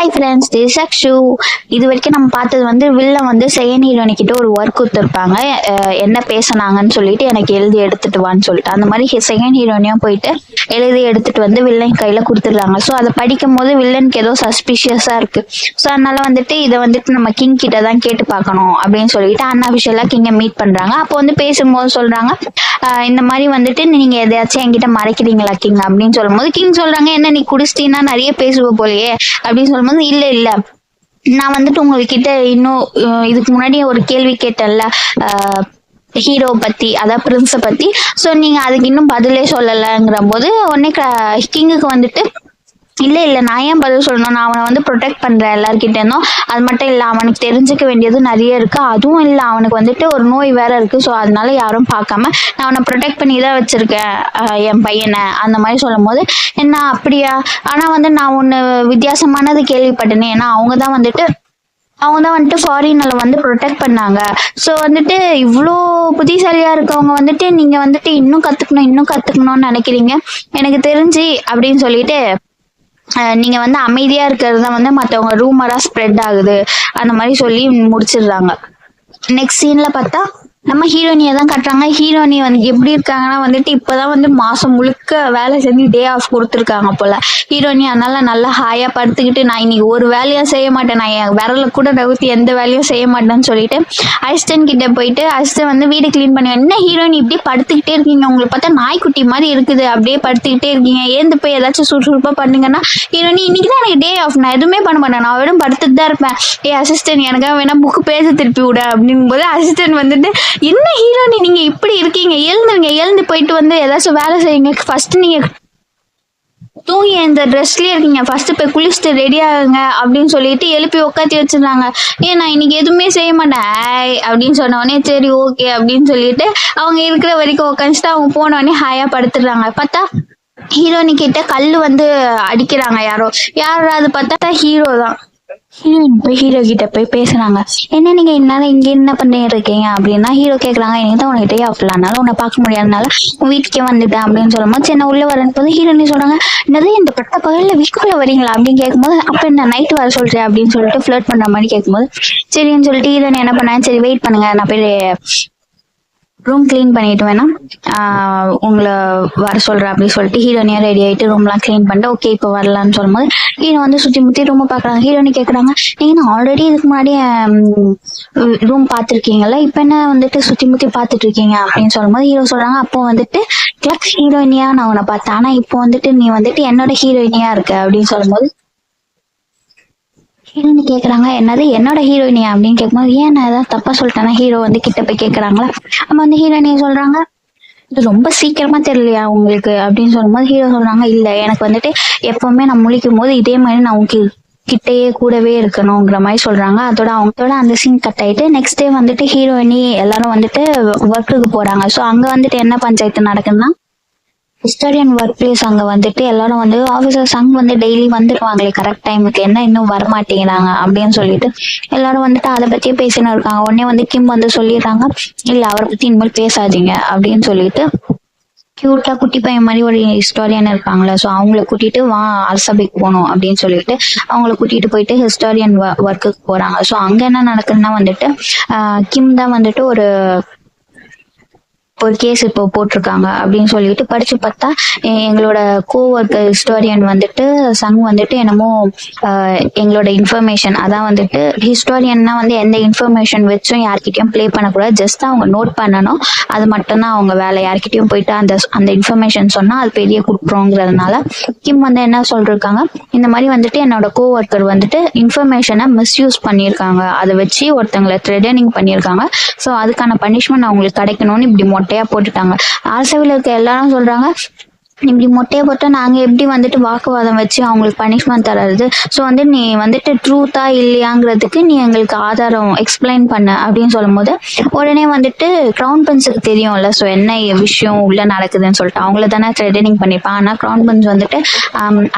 Hi friends, this Akshu. இது வரைக்கும் நம்ம பார்த்தது வந்து வில்லன் வந்து செகண்ட் ஹீரோனி கிட்ட ஒரு ஒர்க் கொடுத்துருப்பாங்க. என்ன பேசினாங்கன்னு சொல்லிட்டு எனக்கு எழுதி எடுத்துட்டு வான்னு சொல்லிட்டு, அந்த மாதிரி செகண்ட் ஹீரோனியும் போயிட்டு எழுதி எடுத்துட்டு வந்து வில்லன் கையில கொடுத்துடுறாங்க. ஸோ அதை படிக்கும் போது வில்லனுக்கு ஏதோ சஸ்பிஷியஸா இருக்கு. ஸோ அதனால வந்துட்டு இதை வந்துட்டு நம்ம கிங் கிட்ட தான் கேட்டு பார்க்கணும் அப்படின்னு சொல்லிட்டு அன்அஃபிஷியலா கிங்கை மீட் பண்றாங்க. அப்போ வந்து பேசும்போது சொல்றாங்க, இந்த மாதிரி வந்துட்டு நீங்க எதையாச்சும் என்கிட்ட மறைக்கிறீங்களா கிங் அப்படின்னு சொல்லும்போது கிங் சொல்றாங்க, என்ன நீ குடிச்சிட்டீங்கன்னா நிறைய பேசுவ போலயே அப்படின்னு சொல்லும்போது, இல்ல நான் வந்துட்டு உங்ககிட்ட இன்னும் இதுக்கு முன்னாடி ஒரு கேள்வி கேட்டேன்ல ஹீரோ பத்தி, அதாவது பிரின்ஸ பத்தி. ஸோ நீங்க அதுக்கு இன்னும் பதிலே சொல்லலைங்கிற போது உடனே கிங்குக்கு வந்துட்டு இல்ல நான் ஏன் பதில் சொல்லணும், நான் அவனை வந்து ப்ரொடெக்ட் பண்றேன் எல்லார்கிட்ட இருந்தும். அது மட்டும் இல்ல அவனுக்கு தெரிஞ்சுக்க வேண்டியது நிறைய இருக்கு. அதுவும் இல்ல அவனுக்கு வந்துட்டு ஒரு நோய் வேற இருக்கு. ஸோ அதனால யாரும் பார்க்காம நான் அவனை ப்ரொடெக்ட் பண்ணி தான் வச்சிருக்கேன் என் பையனை அந்த மாதிரி சொல்லும் போது, என்ன அப்படியா, ஆனா வந்து நான் ஒண்ணு வித்தியாசமானது கேள்விப்பட்டேனே. ஏன்னா அவங்க தான் வந்துட்டு ஃபாரின்ல வந்து ப்ரொடெக்ட் பண்ணாங்க. ஸோ வந்துட்டு இவ்வளோ புத்திசாலியா இருக்கவங்க வந்துட்டு நீங்க வந்துட்டு இன்னும் கத்துக்கணும்னு நினைக்கிறீங்க எனக்கு தெரிஞ்சு அப்படின்னு சொல்லிட்டு, நீங்க வந்து அமைதியா இருக்கிறது தான் வந்து மற்றவங்க ரூமரா ஸ்ப்ரெட் ஆகுது அந்த மாதிரி சொல்லி முடிச்சிடுறாங்க. நெக்ஸ்ட் சீன்ல பார்த்தா நம்ம ஹீரோயினியை தான் கட்டுறாங்க. ஹீரோயினி வந்து எப்படி இருக்காங்கன்னா வந்துட்டு இப்பதான் வந்து மாசம் முழுக்க வேலை செஞ்சு டே ஆஃப் கொடுத்துருக்காங்க போல ஹீரோயினி. அதனால நல்லா ஹாயா படுத்துக்கிட்டு நான் இன்னைக்கு ஒரு வேலையா செய்ய மாட்டேன், நான் என் விரல கூட நகர்த்தி எந்த வேலையும் செய்ய மாட்டேன்னு சொல்லிட்டு அசிஸ்டன்ட் கிட்ட போயிட்டு அசிஸ்டன்ட் வந்து வீடு கிளீன் பண்ணி, என்ன ஹீரோயினி இப்படி படுத்துக்கிட்டே இருக்கீங்க, உங்களுக்கு பார்த்தா நாய்க்குட்டி மாதிரி இருக்குது, அப்படியே படுத்துக்கிட்டே இருக்கீங்க, ஏந்து போய் ஏதாச்சும் சுறுசுறுப்பா பண்ணுங்கன்னா, ஹீரோயினி இன்னைக்கு தான் எனக்கு டே ஆஃப், நான் எதுவுமே பண்ண மாட்டேன், நான் வெறும் படுத்துட்டு தான் இருப்பேன். அசிஸ்டன்ட் எனக்காக வேணா புக்கு பேச திருப்பி விட அப்படிங்கும் போது அசிஸ்டன்ட் வந்துட்டு, என்ன ஹீரோயினி நீங்க இப்படி இருக்கீங்க, எழுந்து போயிட்டு வந்து ஏதாச்சும் வேலை செய்யுங்க, ஃபர்ஸ்ட் நீங்க தூங்கி இந்த ட்ரெஸ்லயே இருக்கீங்க, ஃபர்ஸ்ட் போய் குளிச்சுட்டு ரெடி ஆகுங்க அப்படின்னு சொல்லிட்டு எழுப்பி உட்காத்தி வச்சிருந்தாங்க. நான் இன்னைக்கு எதுவுமே செய்ய மாட்டேன் அப்படின்னு சொன்ன உடனே சரி ஓகே அப்படின்னு சொல்லிட்டு அவங்க இருக்கிற வரைக்கும் உட்காந்துட்டு அவங்க போன உடனே ஹாயா படுத்துடுறாங்க. பார்த்தா ஹீரோயினி கிட்ட கல்லு வந்து அடிக்கிறாங்க. யாராவது பார்த்தா ஹீரோ தான். ஹீரோ கிட்ட போய் பேசுறாங்க, என்ன நீங்க இந்நேரம் இங்க என்ன பண்ணிட்டு இருக்கீங்க அப்படின்னா, ஹீரோ கேக்குறாங்க, எனக்கு தான் உனக்கு டே ஆஃப் இல்லனால உன்னை பார்க்க முடியாதனால உன் வீட்டுக்கே வந்துட்டேன் அப்படின்னு சொல்லும்போது, சின்ன உள்ள வரேன்னு போது ஹீரோனி சொல்றாங்க, என்னது இந்த பட்ட பகல்ல வீட்டுக்குள்ள வரீங்களா அப்படின்னு கேட்கும்போது, அப்ப என்ன நைட் வர சொல்றேன் அப்படின்னு சொல்லிட்டு ஃபிளர்ட் பண்ற மாதிரி கேட்கும்போது, சரின்னு சொல்லிட்டு ஹீரோனி என்ன பண்ணாங்க, சரி வெயிட் பண்ணுங்க நான் போய் ரூம் கிளீன் பண்ணிட்டு வேணா உங்களை வர சொல்றேன் அப்படின்னு சொல்லிட்டு ஹீரோனியா ரெடி ஆயிட்டு ரூம்லாம் கிளீன் பண்ணிட்டு ஓகே இப்போ வரலான்னு சொல்லும்போது, ஹீரோ வந்து சுத்தி முத்தி ரூமை பாக்குறாங்க. ஹீரோனி கேக்குறாங்க, நீங்க ஆல்ரெடி இதுக்கு முன்னாடி ரூம் பாத்துருக்கீங்கல்ல, இப்ப என்ன வந்துட்டு சுத்தி முத்தி பாத்துட்டு இருக்கீங்க அப்படின்னு சொல்லும்போது, ஹீரோ சொல்றாங்க, அப்போ வந்துட்டு கிளக்ஸ் ஹீரோயினியா நான் உன்னை பார்த்தேன், ஆனா இப்போ வந்துட்டு நீ வந்துட்டு என்னோட ஹீரோயினியா இருக்க அப்படின்னு சொல்லும்போது, ஹீரோயினி கேக்குறாங்க, என்னது என்னோட ஹீரோயினியா அப்படின்னு கேட்கும்போது, ஏன் நான் ஏதாவது தப்பா சொல்லிட்டேன்னா ஹீரோ வந்து கிட்ட போய் கேக்குறாங்களா. நம்ம வந்து ஹீரோயினிய சொல்றாங்க, இது ரொம்ப சீக்கிரமா தெரியலையா உங்களுக்கு அப்படின்னு சொல்லும்போது, ஹீரோ சொல்றாங்க, இல்ல எனக்கு வந்துட்டு எப்பவுமே நான் முழிக்கும் போது இதே மாதிரி நான் உங்களுக்கு கிட்டேயே கூடவே இருக்கணுங்கிற மாதிரி சொல்றாங்க. அவங்களோட அந்த சீன் கட் ஆயிட்டு நெக்ஸ்ட் டே வந்துட்டு ஹீரோயினி எல்லாரும் வந்துட்டு ஒர்க்குக்கு போறாங்க. ஸோ அங்க வந்துட்டு என்ன பஞ்சாயத்து நடக்குதுன்னா, ஹிஸ்டாரியன் ஒர்க் பிளேஸ் அங்க வந்துட்டு எல்லாரும் வந்து ஆபீசர்ஸ் அங்க வந்து டெய்லி வந்துருவாங்களே கரெக்ட் டைமுக்கு, என்ன இன்னும் வரமாட்டேங்கிறாங்க அப்படின்னு சொல்லிட்டு எல்லாரும் வந்துட்டு அதை பத்தியே பேசினு இருக்காங்க. உடனே வந்து கிம் வந்து சொல்லிடுறாங்க, இல்ல அவரை பத்தி இனிமேல் பேசாதீங்க அப்படின்னு சொல்லிட்டு கியூட்டா குட்டி பையன் மாதிரி ஒரு ஹிஸ்டாரியன் இருப்பாங்களே, ஸோ அவங்கள கூட்டிட்டு வா அரசபைக்கு போகணும் அப்படின்னு சொல்லிட்டு அவங்கள கூட்டிட்டு போயிட்டு ஹிஸ்டாரியன் ஒர்க்குக்கு போறாங்க. ஸோ அங்க என்ன நடக்குதுன்னா வந்துட்டு கிம் தான் வந்துட்டு ஒரு கேஸ் இப்போ போட்டிருக்காங்க அப்படின்னு சொல்லிட்டு படிச்சு பார்த்தா, எங்களோட கோவொர்க்கர் ஹிஸ்டாரியன் வந்துட்டு சங் வந்துட்டு என்னமோ எங்களோட இன்ஃபர்மேஷன், அதான் வந்துட்டு ஹிஸ்டாரியன்னா வந்து எந்த இன்ஃபர்மேஷன் வச்சும் யார்கிட்டயும் பிளே பண்ணக்கூடாது, ஜஸ்ட் அவங்க நோட் பண்ணணும், அது மட்டும்தான் அவங்க வேலை. யார்கிட்டயும் போயிட்டு அந்த இன்ஃபர்மேஷன் சொன்னா அது பெரிய குற்றங்கிறதுனால கிம் வந்து என்ன சொல்லிருக்காங்க, இந்த மாதிரி வந்துட்டு என்னோட கோவொர்க்கர் வந்துட்டு இன்ஃபர்மேஷனை மிஸ்யூஸ் பண்ணியிருக்காங்க, அதை வச்சு ஒருத்தங்களை த்ரெட்டனிங் பண்ணியிருக்காங்க, ஸோ அதுக்கான பனிஷ்மெண்ட் அவங்களுக்கு கிடைக்கணும்னு இப்படி மொட்டையா போட்டுட்டாங்க. அரசவையில் இருக்க எல்லாரும் சொல்றாங்க, இப்படி மொட்டையை போட்டா நாங்க எப்படி வந்துட்டு வாக்குவாதம் வச்சு அவங்களுக்கு பனிஷ்மெண்ட் தராது, ஸோ வந்து நீ வந்துட்டு ட்ரூத்தா இல்லையாங்கிறதுக்கு நீ எங்களுக்கு ஆதாரம் எக்ஸ்பிளைன் பண்ண அப்படின்னு சொல்லும் போது, உடனே வந்துட்டு கிரவுன் பிரின்ஸுக்கு தெரியும்ல, ஸோ என்ன விஷயம் உள்ள நடக்குதுன்னு சொல்லிட்டு அவங்கள தானே த்ரெட்டனிங் பண்ணிப்பான். ஆனா கிரவுன் பிரின்ஸ் வந்துட்டு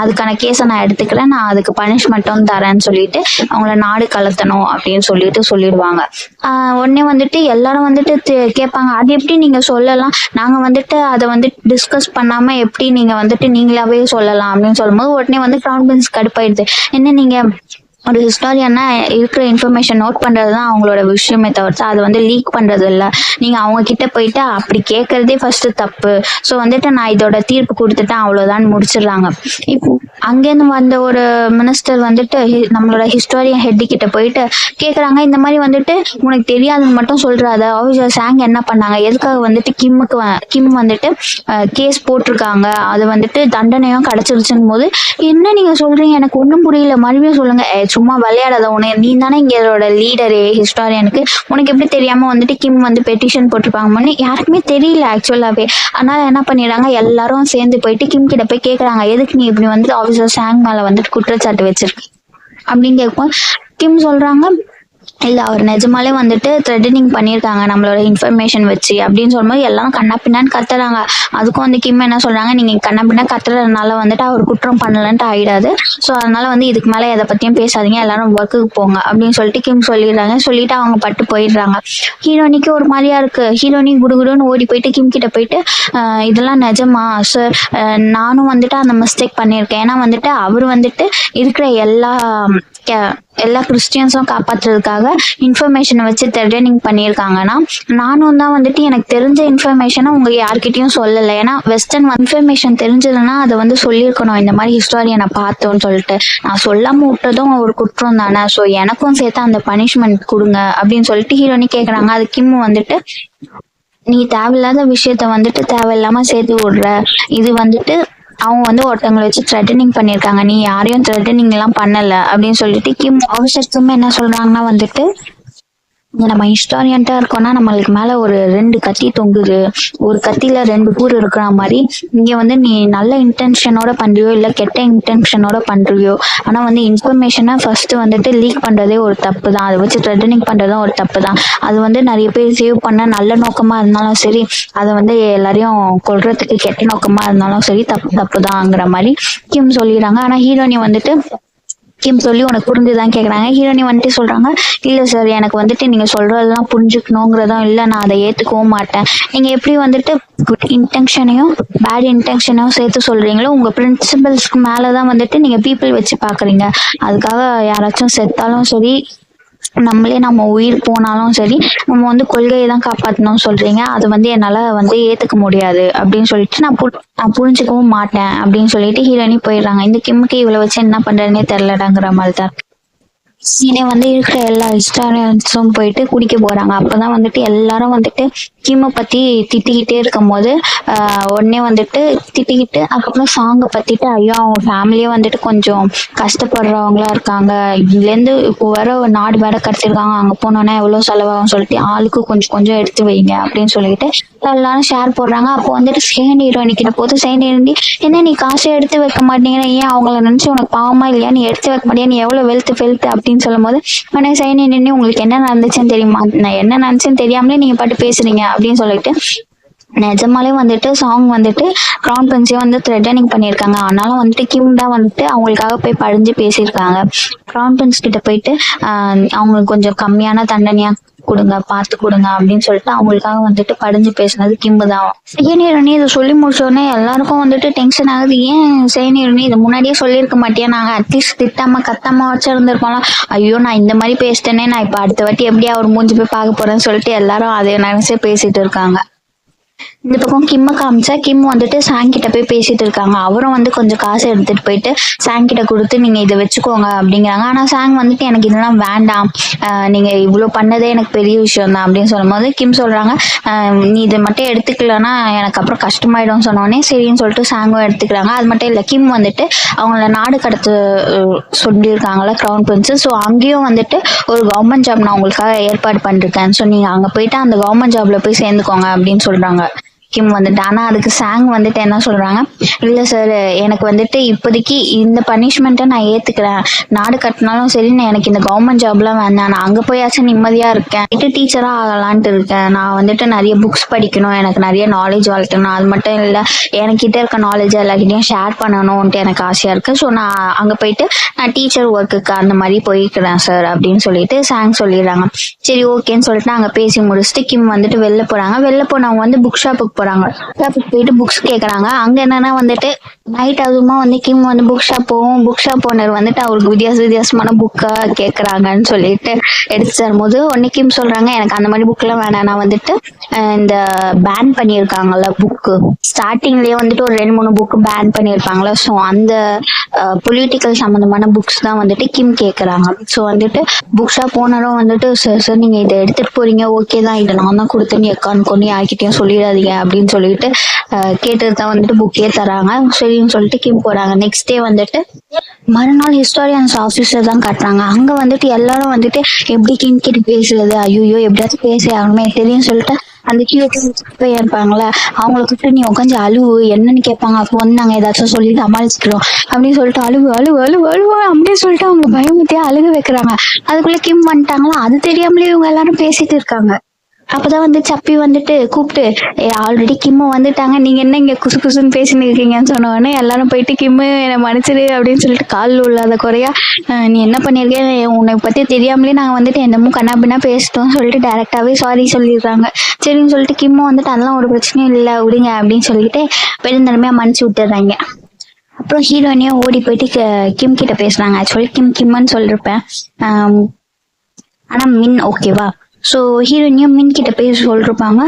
அதுக்கான கேஸை நான் எடுத்துக்கிறேன், நான் அதுக்கு பனிஷ்மெண்ட்டும் தரேன்னு சொல்லிட்டு அவங்கள நாடு கலத்தணும் அப்படின்னு சொல்லிட்டு சொல்லிடுவாங்க. உடனே வந்துட்டு எல்லாரும் வந்துட்டு கேட்பாங்க, அது எப்படி நீங்க சொல்லலாம், நாங்க வந்துட்டு அதை வந்துட்டு டிஸ்கஸ் பண்ணாம எப்படி நீங்க வந்துட்டு நீங்களாவே சொல்லலாம் அப்படின்னு சொல்லும்போது உடனே வந்து கிரவுன் பிரின்ஸ் கடுப்பாயிடுது. என்ன நீங்க ஒரு ஹிஸ்டாரியன்னா இருக்கிற இன்ஃபர்மேஷன் நோட் பண்றதுதான் அவங்களோட விஷயமே தவிர்த்து அது வந்து லீக் பண்றது இல்ல. நீங்க அவங்க கிட்ட போயிட்டு அப்படி கேட்கறதே ஃபர்ஸ்ட் தப்பு. ஸோ வந்துட்டு நான் இதோட தீர்ப்பு கொடுத்துட்டேன் அவ்வளவுதான் முடிச்சிடுறாங்க. இப்போ அங்கேருந்து வந்த ஒரு மினிஸ்டர் வந்துட்டு நம்மளோட ஹிஸ்டாரியன் ஹெட் கிட்ட போயிட்டு கேக்குறாங்க, இந்த மாதிரி வந்துட்டு உனக்கு தெரியாதுன்னு மட்டும் சொல்றாத, ஆஃபீஸர் சாங் என்ன பண்ணாங்க, எதுக்காக வந்துட்டு கிம் வந்துட்டு கேஸ் போட்டிருக்காங்க, அது வந்துட்டு தண்டனையும் கிடைச்சிருச்சுன்னு போது என்ன நீங்க சொல்றீங்க எனக்கு ஒன்றும் புரியல, மறுபடியும் சொல்லுங்க. சும்மா விளையாடாத, உனக்கு நீ தானே இங்களோட லீடரு ஹிஸ்டாரியனுக்கு, உனக்கு எப்படி தெரியாம வந்துட்டு கிம் வந்து பெட்டிஷன் போட்டிருப்பாங்கன்னு யாருக்குமே தெரியல ஆக்சுவலாவே. அதனால என்ன பண்ணிடுறாங்க, எல்லாரும் சேர்ந்து போயிட்டு கிம் கிட்ட போய் கேக்குறாங்க, எதுக்கு நீ இப்படி வந்து ஆஃபீஸர் சாங் மேல வந்துட்டு குற்றச்சாட்டு வச்சிருக்க அப்படின்னு கேட்கும். கிம் சொல்றாங்க, இல்ல அவர் நிஜமாலே வந்துட்டு த்ரெட்டனிங் பண்ணியிருக்காங்க நம்மளோட இன்ஃபர்மேஷன் வச்சு அப்படின்னு சொல்லும்போது எல்லாரும் கண்ணா பின்னான்னு கத்துறாங்க. அதுக்கும் வந்து கிம் என்ன சொல்றாங்க, நீங்க கண்ணா பின்னா கத்துறதுனால வந்துட்டு அவர் குற்றம் பண்ணலன்ட்டு ஆயிடாது. ஸோ அதனால வந்து இதுக்கு மேல எதை பத்தியும் பேசாதீங்க, எல்லாரும் ஒர்க்குக்கு போங்க அப்படின்னு சொல்லிட்டு கிம் சொல்லிடுறாங்க. சொல்லிட்டு அவங்க பட்டு போயிடுறாங்க. ஹீரோனிக்கு ஒரு மாதிரியா இருக்கு. ஹீரோனி குடுகுடுன்னு ஓடி போயிட்டு கிம் கிட்ட போயிட்டு இதெல்லாம் நிஜமா சார், நானும் வந்துட்டு அந்த மிஸ்டேக் பண்ணியிருக்கேன். ஏன்னா வந்துட்டு அவர் வந்துட்டு இருக்கிற எல்லா கிறிஸ்டியன்ஸும் காப்பாற்றுறதுக்காக இன்ஃபர்மேஷனை வச்சு த்ரெட்டனிங் பண்ணியிருக்காங்கன்னா நானும் தான் வந்துட்டு எனக்கு தெரிஞ்ச இன்ஃபர்மேஷனை உங்க யார்கிட்டயும் சொல்லலை. ஏன்னா வெஸ்டர்ன் இன்ஃபர்மேஷன் தெரிஞ்சதுன்னா அதை வந்து சொல்லியிருக்கணும், இந்த மாதிரி ஹிஸ்டாரியனை பார்த்தோன்னு சொல்லிட்டு. நான் சொல்லாம விட்டதும் ஒரு குற்றம் தானே, ஸோ எனக்கும் சேர்த்து அந்த பனிஷ்மெண்ட் கொடுங்க அப்படின்னு சொல்லிட்டு ஹீரோனி கேட்குறாங்க. அது கிம் வந்துட்டு, நீ தேவையில்லாத விஷயத்த வந்துட்டு தேவையில்லாம சேர்த்து விடுற, இது வந்துட்டு அவங்க வந்து ஒருத்தவங்களை வச்சு த்ரெட்டனிங் பண்ணியிருக்காங்க, நீ யாரையும் த்ரெட்டனிங் எல்லாம் பண்ணல அப்படின்னு சொல்லிட்டு கிம் அவசரத்துமே என்ன சொல்றாங்கன்னா வந்துட்டு, நம்ம ஹிஸ்டாரியன்ட்டா இருக்கோம்னா நம்மளுக்கு மேல ஒரு 2 கத்தி தொங்குது, ஒரு கத்தியில 2 கூர் இருக்கிற மாதிரி இங்க வந்து நீ நல்ல இன்டென்ஷனோட பண்றியோ இல்ல கெட்ட இன்டென்ஷனோட பண்றியோ, ஆனா வந்து இன்ஃபர்மேஷனை ஃபர்ஸ்ட் வந்துட்டு லீக் பண்றதே ஒரு தப்பு தான், அதை வச்சு த்ரெட்டனிங் பண்றதும் ஒரு தப்பு தான். அது வந்து நிறைய பேர் சேவ் பண்ண நல்ல நோக்கமா இருந்தாலும் சரி, அதை வந்து எல்லாரையும் கொல்றதுக்கு கெட்ட நோக்கமா இருந்தாலும் சரி தப்பு தான்ங்கிற மாதிரி கிம் சொல்லிடுறாங்க. ஆனா ஹீரோனி வந்துட்டு கிம் சொல்லி உனக்கு புரிஞ்சுதான் கேக்குறாங்க. ஹீரோனி வந்துட்டு சொல்றாங்க, இல்ல சார் எனக்கு வந்துட்டு நீங்க சொல்றதெல்லாம் புரிஞ்சுக்கணுங்கிறதும் இல்ல, நான் அதை ஏத்துக்கவும் மாட்டேன். நீங்க எப்படி வந்துட்டு குட் இன்டென்ஷனையும் பேட் இன்டென்ஷனையும் சேர்த்து சொல்றீங்களோ, உங்க பிரின்சிபல்ஸ்க்கு மேலதான் வந்துட்டு நீங்க பீப்புள் வச்சு பாக்குறீங்க. அதுக்காக யாராச்சும் செத்தாலும் சரி, நம்ம உயிர் போனாலும் சரி, நம்ம வந்து கொள்கையை தான் காப்பாற்றணும் சொல்றீங்க, அது வந்து என்னால வந்து ஏத்துக்க முடியாது அப்படின்னு சொல்லிட்டு நான் புரிஞ்சுக்கவும் மாட்டேன் அப்படின்னு சொல்லிட்டு ஹீரோனி போயிடுறாங்க. இந்த கிம்முக்கு இவ்வளவு வச்சு என்ன பண்றதுன்னே தெரியலடாங்கிற மாதிரி தான் சீனே வந்து இருக்கிற எல்லா ஹிஸ்டாரியன்ஸும் போயிட்டு குடிக்க போறாங்க. அப்பதான் வந்துட்டு எல்லாரும் வந்துட்டு கிம்மை பத்தி திட்டிக்கிட்டே இருக்கும் போது உடனே வந்துட்டு திட்டிக்கிட்டு அதுக்கப்புறம் சாங்கை பத்திட்டு, ஐயோ அவங்க ஃபேமிலியே வந்துட்டு கொஞ்சம் கஷ்டப்படுறவங்களா இருக்காங்க, இதுலேருந்து இப்போ வேற ஒரு நாடு வேற கடத்திருக்காங்க, அங்க போனோன்னா எவ்வளவு செலவாகும் சொல்லிட்டு ஆளுக்கு கொஞ்சம் கொஞ்சம் எடுத்து வைங்க அப்படின்னு சொல்லிட்டு எல்லாரும் ஷேர் போடுறாங்க. அப்போ வந்துட்டு செகண்ட் ஹீரோயினி கிட்ட போது செகண்ட் ஹீரோயினி, என்ன நீ காசை எடுத்து வைக்க மாட்டீங்கன்னா, ஏன் அவங்கள நினைச்சு உனக்கு பாவமா இல்லையா, நீ எடுத்து வைக்க மாட்டியா, நீ எவ்வளவு வெல்த் அப்படின்னு சொல்லும் போது உடனே செகண்ட் ஹீரோயினி, உங்களுக்கு என்ன நடந்துச்சுன்னு தெரியுமா, நான் என்ன நினைச்சேன்னு தெரியாமலே நீங்க பாட்டு பேசுறீங்க அப்படின்னு சொல்லிட்டு நிஜமாலே வந்துட்டு சாங் வந்துட்டு கிரவுன் பிரின்ஸே வந்து த்ரெட்டனிங் பண்ணியிருக்காங்க. ஆனாலும் வந்துட்டு கிம் தான் வந்துட்டு அவங்களுக்காக போய் பழிஞ்சு பேசியிருக்காங்க. கிரவுன் பிரின்ஸ் கிட்ட போயிட்டு அவங்களுக்கு கொஞ்சம் கம்மியான தண்டனையா கொடுங்க, பார்த்து கொடுங்க அப்படின்னு சொல்லிட்டு அவங்களுக்காக வந்துட்டு படிஞ்சு பேசினது கிம்பு தான். சேனியரணி இதை சொல்லி முடிச்சோடனே எல்லாருக்கும் வந்துட்டு டென்ஷன் ஆகுது. ஏன் சேனியரணி இதை முன்னாடியே சொல்லியிருக்க மாட்டியா, நாங்க அட்லீஸ்ட் திட்டாம கத்தாம வச்சிருந்துருப்போம்லாம், ஐயோ நான் இந்த மாதிரி பேசிட்டேனே, நான் இப்ப அடுத்த வாட்டி எப்படியா அவர் மூஞ்சி போய் பார்க்க போறேன்னு சொல்லிட்டு எல்லாரும் அதை நினைச்சே பேசிட்டு இருக்காங்க. இந்த பக்கம் கிம்மை காமிச்சா கிம் வந்துட்டு சாங் கிட்ட போய் பேசிட்டு இருக்காங்க. அவரும் வந்து கொஞ்சம் காசு எடுத்துட்டு போயிட்டு சாங் கிட்ட கொடுத்து நீங்க இதை வச்சுக்கோங்க அப்படிங்கிறாங்க. ஆனா சாங் வந்துட்டு எனக்கு இதெல்லாம் வேண்டாம், நீங்க இவ்வளவு பண்ணதே எனக்கு பெரிய விஷயம் தான் அப்படின்னு சொல்லும் போது கிம் சொல்றாங்க, நீ இதை மட்டும் எடுத்துக்கலன்னா எனக்கு அப்புறம் கஷ்டமாயிடும் சொன்னோடனே சரின்னு சொல்லிட்டு சாங்கும் எடுத்துக்கிறாங்க. அது மட்டும் இல்ல, கிம் வந்துட்டு அவங்கள நாடு கடத்த சொல்லியிருக்காங்களா கிரவுன் பிரின்ஸ், ஸோ அங்கேயும் வந்துட்டு ஒரு கவர்மெண்ட் ஜாப் நான் உங்களுக்காக ஏற்பாடு பண்ணிருக்கேன், ஸோ நீங்க அங்க போயிட்டு அந்த கவர்மெண்ட் ஜாப்ல போய் சேர்ந்துக்கோங்க அப்படின்னு சொல்றாங்க கிம் வந்துட்டு. ஆனா அதுக்கு சாங் வந்துட்டு என்ன சொல்றாங்க, இல்ல சார் எனக்கு வந்துட்டு இப்போதைக்கு இந்த பனிஷ்மெண்ட்டை நான் ஏத்துக்கிறேன், நாடு கட்டினாலும் சரி, நான் எனக்கு இந்த கவர்மெண்ட் ஜாப்லாம் வேண்டாம், நான் அங்க போயாச்சும் நிம்மதியா இருக்கேன், டீச்சரா ஆகலான்ட்டு இருக்கேன், நான் வந்துட்டு நிறைய புக்ஸ் படிக்கணும், எனக்கு நிறைய நாலேஜ் வளர்க்கணும், அது மட்டும் இல்ல எனக்கிட்ட இருக்க நாலேஜ் எல்லார்கிட்டையும் ஷேர் பண்ணணும்ட்டு எனக்கு ஆசையா இருக்கு, ஸோ நான் அங்க போயிட்டு நான் டீச்சர் ஒர்க்குக்கு அந்த மாதிரி போய்க்கிறேன் சார் அப்படின்னு சொல்லிட்டு சாங் சொல்லிடுறாங்க. சரி ஓகேன்னு சொல்லிட்டு அங்க பேசி முடிச்சுட்டு கிம் வந்துட்டு வெளில போறாங்க. வெளில போனவங்க வந்து புக் ஷாப்புக்கு போறாங்க. போயிட்டு புக்ஸ் கேக்குறாங்க. அங்க என்னன்னா வந்துட்டு நைட் அதுமா வந்து கிம் வந்து புக் ஷாப் போவோம். புக் ஷாப் ஓனர் வந்துட்டு அவருக்கு வித்தியாசமான புக்கா கேக்குறாங்கன்னு சொல்லிட்டு எடுத்து தரும்போது உடனே கிம் சொல்றாங்க, எனக்கு அந்த மாதிரி புக் எல்லாம் வேணாம், நான் வந்துட்டு இந்த பேன் பண்ணியிருக்காங்கல்ல புக்கு, ஸ்டார்டிங்லயே வந்துட்டு ஒரு 2-3 புக் பேன் பண்ணியிருப்பாங்களா, ஸோ அந்த பொலிட்டிக்கல் சம்பந்தமான புக்ஸ் தான் வந்துட்டு கிம் கேக்குறாங்க. ஸோ வந்துட்டு புக் ஷாப் ஓனரும் வந்துட்டு சார் நீங்க இதை எடுத்துட்டு போறீங்க, ஓகே தான், இதை நான் தான் கொடுத்தேன், எக்கான்னு கொண்டு யார்கிட்டயும் சொல்லிடாதீங்க அப்படின்னு சொல்லிட்டு கேட்டது தான் வந்துட்டு புக்கே தராங்க. சரின்னு சொல்லிட்டு கிம் போறாங்க. நெக்ஸ்ட் டே வந்துட்டு மறுநாள் ஹிஸ்டாரியன்ஸ் ஆஃபீஸர் தான் காட்டுறாங்க. அங்க வந்துட்டு எல்லாரும் வந்துட்டு எப்படி கிம் கிட்ட பேசுறது, ஐயோ எப்படியாச்சும் பேச ஆகணுமே தெரியும் சொல்லிட்டு அந்த கீழே இருப்பாங்களே அவங்களை கூப்பிட்டு நீ உட்காந்து அழுவு என்னன்னு கேட்பாங்க. அப்போ வந்து நாங்க ஏதாச்சும் சொல்லி சமாளிச்சுக்கிறோம் அப்படின்னு சொல்லிட்டு அழுவு அழுவு அழுவு அழுவா அப்படின்னு சொல்லிட்டு அவங்க பயமுத்தியா அழுக வைக்கிறாங்க. அதுக்குள்ள கிம் வந்துட்டாங்களா, அது தெரியாமலே இவங்க எல்லாரும் பேசிட்டு இருக்காங்க. அப்பதான் வந்து சப்பி வந்துட்டு கூப்பிட்டு ஆல்ரெடி கிம்மு வந்துட்டாங்க, நீங்க என்ன இங்க குசு குசுன்னு பேசின்னு இருக்கீங்கன்னு சொன்ன உடனே எல்லாரும் போயிட்டு கிம்மு என்னை மன்னிச்சிரு அப்படின்னு சொல்லிட்டு காலில் உள்ளாத குறையா நீ என்ன பண்ணிருக்க, உன்னை பத்தி தெரியாமலே நாங்க வந்துட்டு என்னமோ கண்ணாபின்னா பேசிட்டோம் சொல்லிட்டு டைரக்டாவே சாரி சொல்லிடுறாங்க. சரின்னு சொல்லிட்டு கிம்மு வந்துட்டு அதெல்லாம் ஒரு பிரச்சனையும் இல்லை விடுங்க அப்படின்னு சொல்லிட்டு பெருந்தன்மையா மன்னிச்சு விட்டுறாங்க. அப்புறம் ஹீரோயினியும் ஓடி போயிட்டு கிம் கிட்ட பேசுறாங்க. ஆக்சுவலி கிம்னு சொல்லிருப்பேன், ஆனா மின் ஓகேவா. ஸோ ஹீரோயினியும் மின் கிட்ட போய் சொல்லிருப்பாங்க,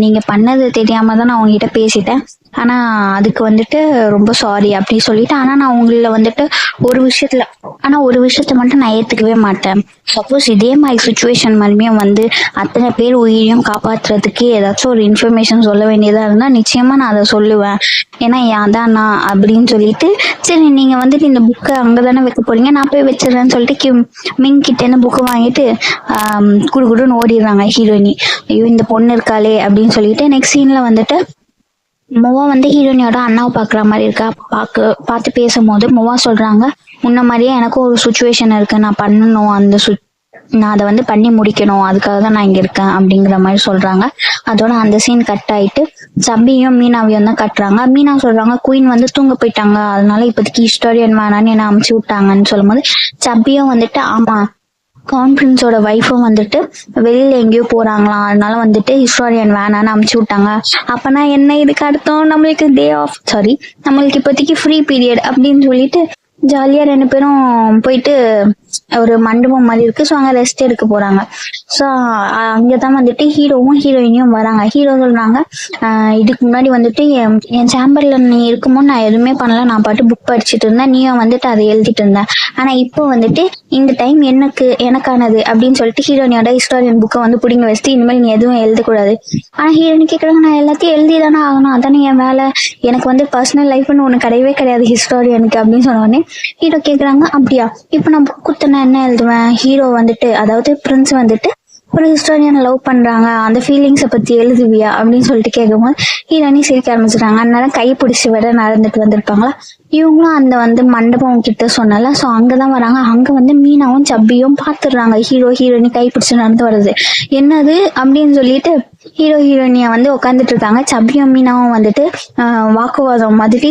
நீங்க பண்ணது தெரியாம தான் நான் உங்ககிட்ட பேசிட்டேன், ஆனா அதுக்கு வந்துட்டு ரொம்ப சாரி அப்படி சொல்லிட்டு, ஆனா நான் உங்கள வந்துட்டு ஒரு விஷயத்த மட்டும் நான் ஏத்துக்கவே மாட்டேன். சப்போஸ் இதே மாதிரி சுச்சுவேஷன் மறுபடியும் வந்து அத்தனை பேர் உயிரையும் காப்பாத்துறதுக்கு ஏதாச்சும் ஒரு இன்ஃபர்மேஷன் சொல்ல வேண்டியதா இருந்தா நிச்சயமா நான் அதை சொல்லுவேன், ஏன்னா அதான் நான் அப்படின்னு சொல்லிட்டு, சரி நீங்க வந்துட்டு இந்த புக்கை அங்கதானே வைக்க போறீங்க, நான் போய் வச்சிடறேன்னு சொல்லிட்டு மின் கிட்ட இருந்து புக்கு வாங்கிட்டு குடுகுடுன்னு ஓடிடுறாங்க ஹீரோயினி. ஐயோ இந்த பொண்ணு இருக்காளே அப்படின்னு சொல்லிட்டு நெக்ஸ்ட் சீன்ல வந்துட்டு மொவா வந்து ஹீரோயினியோட அண்ணாவை பாக்குற மாதிரி இருக்கா. பார்த்து பேசும்போது மொவா சொல்றாங்க, முன்ன மாதிரியே எனக்கும் ஒரு சுச்சுவேஷன் இருக்கு, நான் பண்ணணும், நான் அதை வந்து பண்ணி முடிக்கணும், அதுக்காக தான் நான் இங்க இருக்கேன் அப்படிங்கிற மாதிரி சொல்றாங்க. அதோட அந்த சீன் கட் ஆயிட்டு சப்பியும் மீனாவையும் தான் கட்டுறாங்க. மீனா சொல்றாங்க குயின் வந்து தூங்க போயிட்டாங்க, அதனால இப்போதைக்கு ஹிஸ்டாரியன் வேணான்னு என்ன அமுச்சு விட்டாங்கன்னு சொல்லும்போது சப்பியும் வந்துட்டு ஆமா கான்ஃபிடன்ஸோட வைஃபும் வந்துட்டு வெளியில எங்கேயோ போறாங்களாம், அதனால வந்துட்டு ஹிஸ்டாரியன் வேணான்னு அமுச்சு விட்டாங்க. அப்பனா என்ன, இதுக்கு அர்த்தம் நம்மளுக்கு நம்மளுக்கு இப்போதைக்கு ஃப்ரீ பீரியட் அப்படின்னு சொல்லிட்டு ஜாலியா 2 பேரும் போயிட்டு ஒரு மண்டபம் மாதிரி இருக்கு, ஸோ அங்க ரெஸ்ட் எடுக்க போறாங்க. ஸோ அங்கதான் வந்துட்டு ஹீரோவும் ஹீரோயினியும் வராங்க. ஹீரோ சொல்றாங்க, இதுக்கு முன்னாடி வந்துட்டு என் சேம்பர்ல நீ இருக்கும்போது நான் எதுவுமே பண்ணல, நான் பாட்டு புக் படிச்சுட்டு இருந்தேன், நீயும் வந்துட்டு அதை எழுதிட்டு இருந்தேன், ஆனா இப்போ வந்துட்டு இந்த டைம் எனக்கானது அப்படின்னு சொல்லிட்டு ஹீரோயினியோட ஹிஸ்டாரியன் புக்கை வந்து பிடிங்க வச்சுட்டு இனிமேல் நீ எதுவும் எழுதக்கூடாது. ஆனா ஹீரோயினி கேட்கறாங்க, நான் எல்லாத்தையும் எழுதி தானே ஆகணும், அதானே என் வேலை, எனக்கு வந்து பர்சனல் லைஃப்னு ஒண்ணு கிடையவே கிடையாது ஹிஸ்டாரியனுக்கு அப்படின்னு சொன்னோடனே ஹீரோ கேக்குறாங்க, அப்படியா இப்ப நான் புக் குத்தனை என்ன எழுதுவேன். ஹீரோ வந்துட்டு அதாவது பிரின்ஸ் வந்துட்டு ஒரு ஹிஸ்டாரியன் லவ் பண்றாங்க, அந்த ஃபீலிங்ஸை பத்தி எழுதுவியா அப்படின்னு சொல்லிட்டு கேட்கும்போது ஹீரோயினி சிரிக்க ஆரம்பிச்சிட்டாங்க. அதனால கை பிடிச்சி விட நடந்துட்டு வந்திருப்பாங்களா. இவங்களும் அந்த வந்து மண்டபம் கிட்ட சொன்னல, ஸோ அங்கதான் வராங்க. அங்க வந்து மீனாவும் சப்பியும் பாத்துடுறாங்க ஹீரோயினி கை பிடிச்சு நடந்து வருது. என்னது அப்படின்னு சொல்லிட்டு ஹீரோயினிய வந்து உட்காந்துட்டு இருக்காங்க. சப்பியும் மீனாவும் வந்துட்டு வாக்குவாதம் மாதிரி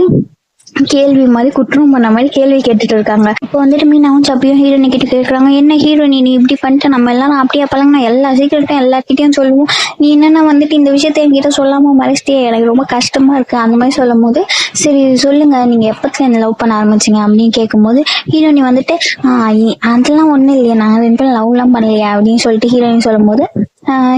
கேள்வி மாதிரி குற்றம் பண்ண மாதிரி கேள்வி கேட்டுட்டு இருக்காங்க. இப்போ வந்துட்டு மீனாவும் சப்பியும் ஹீரோயினி கிட்ட கேட்கறாங்க, என்ன ஹீரோயினி நீ இப்படி பண்ணிட்டு, நம்ம எல்லாரும் அப்படியே பழங்கினா எல்லா சீக்கிரட்டும் எல்லார்கிட்டையும் சொல்லுவோம், நீ என்னன்னா வந்துட்டு இந்த விஷயத்த என்கிட்ட சொல்லாம மறைச்சிட்டே, எனக்கு ரொம்ப கஷ்டமா இருக்கு அந்த மாதிரி சொல்லும் போது, சரி சொல்லுங்க நீங்க எப்பத்துல என்ன லவ் பண்ண ஆரம்பிச்சீங்க அப்படின்னு கேட்கும்போது ஹீரோயினி வந்துட்டு அதெல்லாம் ஒண்ணும் இல்லையா, நாங்க 2 பேரும் லவ் எல்லாம் பண்ணலையா அப்படின்னு சொல்லிட்டு ஹீரோயின் சொல்லும் போது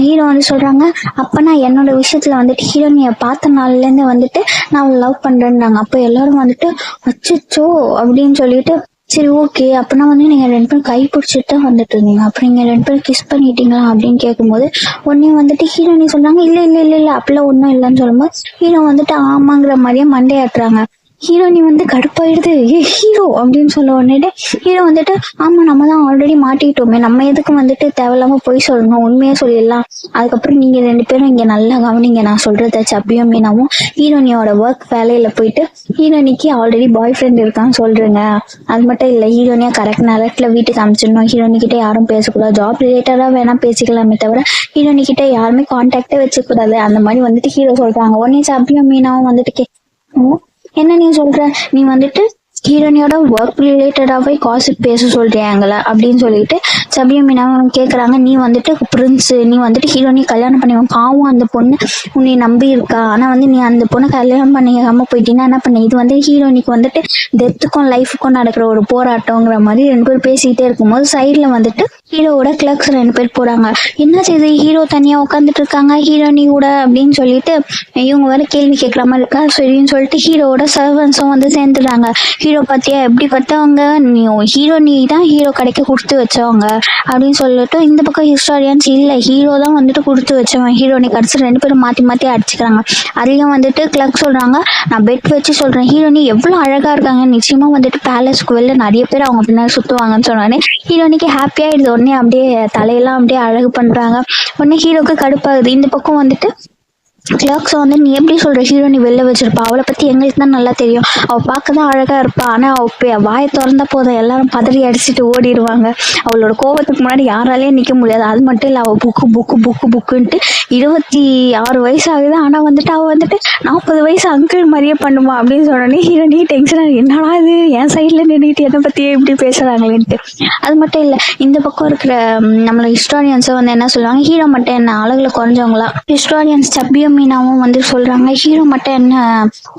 ஹீரோ வந்து சொல்றாங்க, அப்பனா என்னோட விஷயத்துல வந்துட்டு ஹீரோயினிய பார்த்த நாள்ல இருந்து வந்துட்டு நான் லவ் பண்றேன்னாங்க. அப்ப எல்லாரும் வந்துட்டு அச்சோ அப்படின்னு சொல்லிட்டு, சரி ஓகே அப்பனா வந்து நீங்க 2 பேரும் கை பிடிச்சிட்டு தான் வந்துட்டு இருந்தீங்க, அப்ப நீங்க 2 பேரும் கிஸ் பண்ணிட்டீங்களா அப்படின்னு கேட்கும்போது உடனே வந்துட்டு ஹீரோயினி சொல்றாங்க, இல்ல அப்படிலாம் ஒன்னும் இல்லைன்னு சொல்லும்போது ஹீரோ வந்துட்டு ஆமாங்கிற மாதிரியே மண்டையாட்டுறாங்க. ஹீரோயினி வந்து கடுப்பாயிடுது, ஹீரோ அப்படின்னு சொல்ல உடனே ஹீரோ வந்துட்டு ஆமா நம்ம தான் ஆல்ரெடி மாட்டிக்கிட்டோமே, நம்ம எதுக்கு வந்துட்டு தேவையில்லாம போய் சொல்லணும், உண்மையா சொல்லிடலாம், அதுக்கப்புறம் நீங்க 2 பேரும் இங்க நல்லா கவனிங்க நான் சொல்றத. சப்பியும் மீனாவும் ஹீரோயினியோட ஒர்க் வேலையில போயிட்டு ஹீரோயினிக்கு ஆல்ரெடி பாய் ஃப்ரெண்ட் இருக்கான்னு சொல்றேங்க, அது மட்டும் இல்ல ஹீரோயினியா கரெக்ட் நேரத்துல வீட்டுக்கு அனுப்பிச்சிடணும், ஹீரோயினி கிட்ட யாரும் பேசக்கூடாது, ஜாப் ரிலேட்டடா வேணா பேசிக்கலாமே தவிர ஹீரோயினி கிட்ட யாருமே கான்டாக்டே வச்சுக்கூடாது அந்த மாதிரி வந்துட்டு ஹீரோ சொல்றாங்க. உடனே சப்பியும் மீனாவும் வந்துட்டு என்ன நீ சொல்ற, நீ வந்துட்டு ஹீரோனியோட ஒர்க் ரிலேட்டடாகவே காசிப் பேச சொல்றியாங்கள அப்படின்னு சொல்லிட்டு சபியும் மீனாவும் கேட்குறாங்க. நீ வந்துட்டு பிரின்ஸு, நீ வந்துட்டு ஹீரோனி கல்யாணம் பண்ணிக்கோ, பாவம் அந்த பொண்ணு உன்னை நம்பி இருக்கா, ஆனால் வந்து நீ அந்த பொண்ணை கல்யாணம் பண்ணிக்காம போயிட்டீங்கன்னா என்ன பண்ண? இது வந்து ஹீரோனிக்கு வந்துட்டு டெத்துக்கும் லைஃபுக்கும் நடக்கிற ஒரு போராட்டங்கிற மாதிரி 2 பேர் பேசிக்கிட்டே இருக்கும்போது சைடில் வந்துட்டு ஹீரோவோட கிளர்க்ஸ் 2 பேர் போகிறாங்க. என்ன செய்யுது, ஹீரோ தனியாக உட்காந்துட்டு இருக்காங்க ஹீரோனி கூட அப்படின்னு சொல்லிட்டு இவங்க வேற கேள்வி கேட்குற மாதிரி இருக்கா. சரின்னு சொல்லிட்டு ஹீரோவோட சர்வன்ஸும் வந்து சேர்ந்துடுறாங்க. ஹீரோ பார்த்தியா எப்படி பார்த்தவங்க, நீ ஹீரோனி தான் ஹீரோ கடைக்கு கொடுத்து வச்சவங்க அப்படின்னு சொல்லிட்டு இந்த பக்கம் ஹிஸ்டாரியன்ஸ் இல்லை ஹீரோ தான் வந்துட்டு கொடுத்து வச்சவன் ஹீரோனி கடைசி 2 பேரும் மாற்றி மாற்றி அடிச்சுக்கிறாங்க. அதையும் வந்துட்டு கிளர்க் சொல்கிறாங்க, நான் பெட் வச்சு சொல்கிறேன் ஹீரோனி எவ்வளோ அழகாக இருக்காங்க, நிச்சயமாக வந்துட்டு பேலஸ்க்கு வெளில நிறைய பேர் அவங்க பின்னாடி சுற்றுவாங்கன்னு சொன்னானே ஹீரோனிக்கு ஹாப்பியாகிடுது. உடனே அப்படியே தலையெல்லாம் அப்படியே அழகு பண்ணுறாங்க. உடனே ஹீரோக்கு கடுப்பாகுது. இந்த பக்கம் வந்துட்டு கிளர்க்ஸ் வந்து நீ எப்படி சொல்கிற ஹீரோனி வெளில வச்சிருப்பா, அவளை பற்றி எங்களுக்கு தான் நல்லா தெரியும், அவள் பார்க்க தான் அழகாக இருப்பா, ஆனால் அவள் வாயை திறந்தா போதும் எல்லாரும் பதறி அடிச்சுட்டு ஓடிடுவாங்க, அவளோட கோபத்துக்கு முன்னாடி யாராலேயும் நிற்க முடியாது. அது மட்டும் இல்லை அவள் புக்குன்ட்டு 26 வயசு ஆகுது, ஆனால் வந்துட்டு அவள் வந்துட்டு 40 வயசு அங்கிள் மாதிரியே பண்ணுமா அப்படின்னு சொன்னோன்னே ஹீரோனி டென்ஷனாக என்னடா இது என் சைடில் நின்றுட்டு என்னை பற்றியே இப்படி பேசுகிறாங்களேன்ட்டு. அது மட்டும் இல்லை இந்த பக்கம் இருக்கிற நம்மளோட ஹிஸ்டாரியன்ஸை வந்து என்ன சொல்லுவாங்க, ஹீரோ மட்டும் என்ன அழகில் குறைஞ்சவங்களா, ஹிஸ்டாரியன்ஸ் சப்பியும் மீனாவும் வந்து சொல்றாங்க ஹீரோ மட்டும் என்ன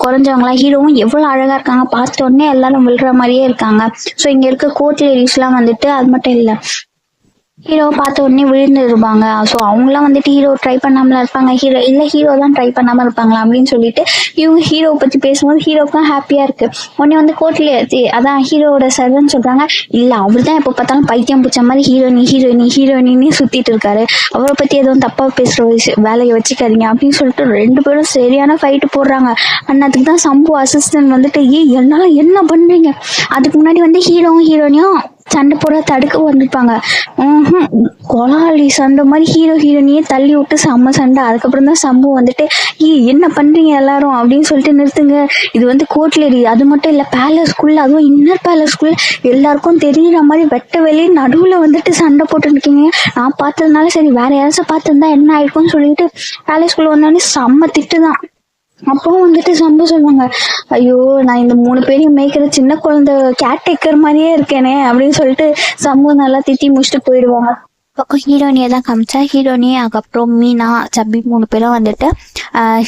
குறைஞ்சவங்களா, ஹீரோவும் எவ்வளவு அழகா இருக்காங்க, பார்த்த உடனே எல்லாரும் விழுற மாதிரியே இருக்காங்க. ஸோ இங்க இருக்க கோர்ட் லேடிஸ்லாம் வந்துட்டு அது மட்டும் இல்லை ஹீரோவை பார்த்த உடனே விழுந்து இருப்பாங்க. ஸோ அவங்களாம் வந்துட்டு ஹீரோ ட்ரை பண்ணாமலாம் இருப்பாங்க, ஹீரோ தான் ட்ரை பண்ணாமல் இருப்பாங்களா அப்படின்னு சொல்லிட்டு இவங்க ஹீரோவை பற்றி பேசும்போது ஹீரோவுக்கும் ஹாப்பியாக இருக்கு. உடனே வந்து கோர்ட்ல அதான் ஹீரோவோட சர்வன் சொல்றாங்க, இல்லை அவர் தான் எப்போ பார்த்தாலும் பைத்தியம் பிடிச்ச மாதிரி ஹீரோயினி சுத்திட்டு இருக்காரு, அவரை பற்றி எதுவும் தப்பாக பேசுகிற வேலையை வச்சுக்காதீங்க அப்படின்னு சொல்லிட்டு 2 பேரும் சரியான ஃபைட்டு போடுறாங்க. அண்ணாத்துக்கு தான் சம்பு அசிஸ்டன்ட் வந்துட்டு என்னால் என்ன பண்ணுறீங்க, அதுக்கு முன்னாடி வந்து ஹீரோவும் ஹீரோனியும் சண்டை போட தடுக்க வந்துருப்பாங்க. கொலாளி சண்டை மாதிரி ஹீரோனியே தள்ளி விட்டு செம்ம சண்டை. அதுக்கப்புறம் தான் சம்பு வந்துட்டு என்ன பண்றீங்க எல்லாரும் அப்படின்னு சொல்லிட்டு நிறுத்துங்க, இது வந்து கோர்ட்லேடி, அது மட்டும் இல்லை பேலஸ்குள்ள, அதுவும் இன்னர் பேலஸ்குள்ள எல்லாருக்கும் தெரியுற மாதிரி வெட்ட வெளியே நடுவில் வந்துட்டு சண்டை போட்டு இருக்கீங்க, நான் பார்த்ததுனால சரி வேற யாராச்சும் பார்த்துருந்தா என்ன ஆயிருக்கும்னு சொல்லிட்டு பேலஸ்குள்ள வந்தோடனே செம்ம திட்டு தான். அப்பவும் வந்துட்டு சம்பு சொல்லுவாங்க, ஐயோ நான் இந்த 3 பேரையும் மேய்க்கிற சின்ன குழந்தை கேர்டேக்கர் மாதிரியே இருக்கேனே அப்படின்னு சொல்லிட்டு சம்பு நல்லா திட்டி முடிச்சுட்டு போயிடுவாங்க. பக்கம் ஹீரோனியை தான் காமிச்சா ஹீரோனி அதுக்கப்புறம் மீனா சப்பி 3 பேரும் வந்துட்டு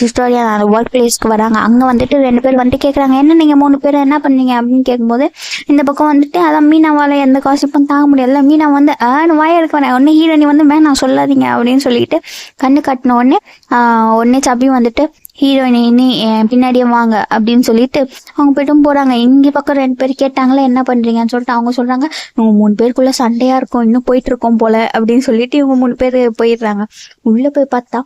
ஹிஸ்டோரியன் ஒர்க் பிளேஸ்க்கு வராங்க. அங்கே வந்துட்டு 2 பேர் வந்துட்டு கேட்குறாங்க, என்ன நீங்கள் 3 பேரும் என்ன பண்ணீங்க அப்படின்னு கேட்கும்போது இந்த பக்கம் வந்துட்டு அதான் மீனாவால் எந்த காசிப்பும் தாங்க முடியல, மீனா வந்து வாய இருக்க வேணாம், உடனே ஹீரோனி வந்து நான் சொல்லாதீங்க அப்படின்னு சொல்லிட்டு கண்ணு கட்டின உடனே சப்பி வந்துட்டு ஹீரோயினி பின்னாடியே வாங்க அப்படின்னு சொல்லிட்டு அவங்க போய்ட்டும் போறாங்க. இங்க பக்கம் 2 பேர் கேட்டாங்களே என்ன பண்றீங்கன்னு சொல்லிட்டு அவங்க சொல்றாங்க, இவங்க 3 பேருக்குள்ள சண்டையா இருக்கும், இன்னும் போயிட்டு இருக்கோம் போல அப்படின்னு சொல்லிட்டு இவங்க 3 பேர் போயிடுறாங்க. உள்ள போய் பார்த்தா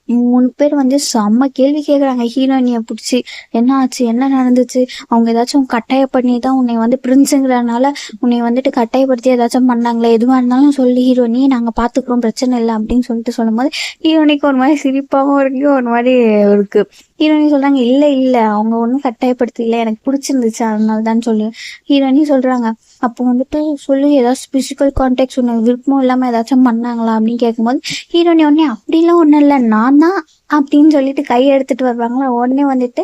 3 பேர் வந்து செம்ம கேள்வி கேட்குறாங்க ஹீரோயினியை பிடிச்சி, என்ன ஆச்சு என்ன நடந்துச்சு, அவங்க ஏதாச்சும் கட்டாய பண்ணி தான் உன்னை வந்து பிரின்ஸுங்கிறனால உன்னை வந்துட்டு கட்டாயப்படுத்தி ஏதாச்சும் பண்ணாங்களே, எதுவாக இருந்தாலும் சொல்லி ஹீரோயினியை நாங்கள் பார்த்துக்குறோம் பிரச்சனை இல்லை அப்படின்னு சொல்லிட்டு சொல்லும்போது ஹீரோனிக்கு ஒரு மாதிரி சிரிப்பாகவும் இருக்கு, ஒரு மாதிரி இருக்கு. ஹீரோயினி சொல்றாங்க, இல்லை அவங்க ஒன்றும் கட்டாயப்படுத்தல, எனக்கு பிடிச்சிருந்துச்சு அதனால தான் சொல்லி ஹீரோயினி சொல்றாங்க. அப்போ வந்துட்டு சொல்லி ஏதாச்சும் பிசிக்கல் கான்டாக்ட் உனக்கு விருப்பம் இல்லாமல் ஏதாச்சும் பண்ணாங்களா அப்படின்னு கேட்கும்போது ஹீரோயினி உடனே அப்படிலாம் ஒன்றும் இல்லை நான் தான் அப்படின்னு சொல்லிட்டு கையை எடுத்துட்டு வருவாங்களா. உடனே வந்துட்டு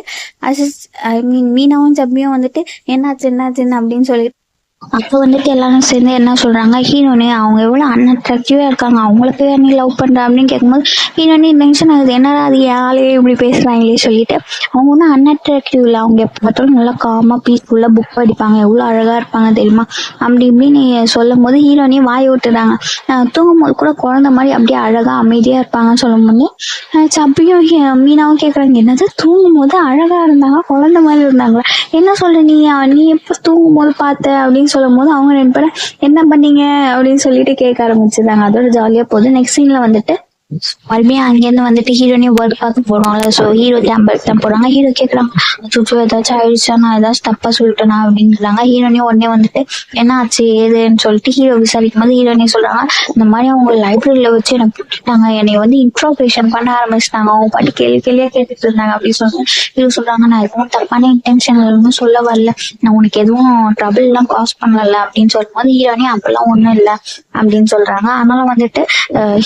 மீனாவும் சப்பியும் வந்துட்டு என்னாச்சுன்னு அப்படின்னு சொல்லிட்டு அப்போ வந்துட்டு எல்லாரும் சேர்ந்து என்ன சொல்றாங்க, ஹீரோனி அவங்க எவ்வளோ அன்அட்ராக்டிவா இருக்காங்க, அவங்களுக்கு நீ லவ் பண்ற அப்படின்னு கேட்கும்போது ஹீரோனி டென்ஷன் ஆகுது, என்னடா அது யாரே இப்படி பேசுறாங்களே சொல்லிட்டு. அவங்க ஒன்றும் அன்அட்ராக்டிவ் இல்லை, அவங்க எப்போ பார்த்தாலும் நல்லா காமா பீஸ்ஃபுல்லாக புக் படிப்பாங்க, எவ்வளோ அழகா இருப்பாங்க தெரியுமா அப்படி இப்படின்னு சொல்லும் போது ஹீரோனி வாய் விட்டுறாங்க. தூங்கும் போது கூட குழந்தை மாதிரி அப்படியே அழகா அமைதியா இருப்பாங்கன்னு சொல்லும் போது சப்பியும் மீனாவும் கேட்குறாங்க, என்னது தூங்கும் போது அழகா இருந்தாங்க குழந்தை மாதிரி இருந்தாங்களா, என்ன சொல்ற நீ எப்போ தூங்கும் போது பார்த்த அப்படின்னு சொல்லும் போது அவங்க 2 பேரும் என்ன பண்ணீங்க அப்படின்னு சொல்லிட்டு கேட்க ஆரம்பிச்சிருந்தாங்க. அதோட ஜாலியா போகுது. நெக்ஸ்ட் சீன்ல வந்துட்டு மறுபடியும் அங்கேருந்து வந்துட்டு ஹீரோனியும் ஒர்க் பார்க்க போடுவாங்கல்ல, ஸோ ஹீரோ கேம்பருக்கு தான் போகிறாங்க. ஹீரோ கேட்குறாங்க, சுச்சு ஏதாச்சும் ஆயிடுச்சா, நான் ஏதாச்சும் தப்பாக சொல்லிட்டேனா அப்படின்றாங்க. ஹீரோனியும் உடனே வந்துட்டு என்ன ஆச்சு ஏதுன்னு சொல்லிட்டு ஹீரோ விசாரிக்கும் போது ஹீரோனி சொல்கிறாங்க, இந்த மாதிரி அவங்க லைப்ரரியில் வச்சு எனக்கு போட்டுட்டாங்க, என்னை வந்து இன்ட்ரோபேஷன் பண்ண ஆரம்பிச்சிட்டாங்க, அவங்க பாட்டி கேள்வியாக கேட்டுட்டு இருந்தாங்க அப்படின்னு சொல்லுவாங்க. ஹீரோ சொல்கிறாங்க, நான் எதுவும் தப்பான இன்டென்ஷன் எதுவும் சொல்ல வரல, நான் உனக்கு எதுவும் ட்ரபிள்லாம் காஸ் பண்ணல அப்படின்னு சொல்லும் போது ஹீரோனி அப்பெல்லாம் ஒன்றும் இல்லை அப்படின்னு சொல்கிறாங்க. அதனால வந்துட்டு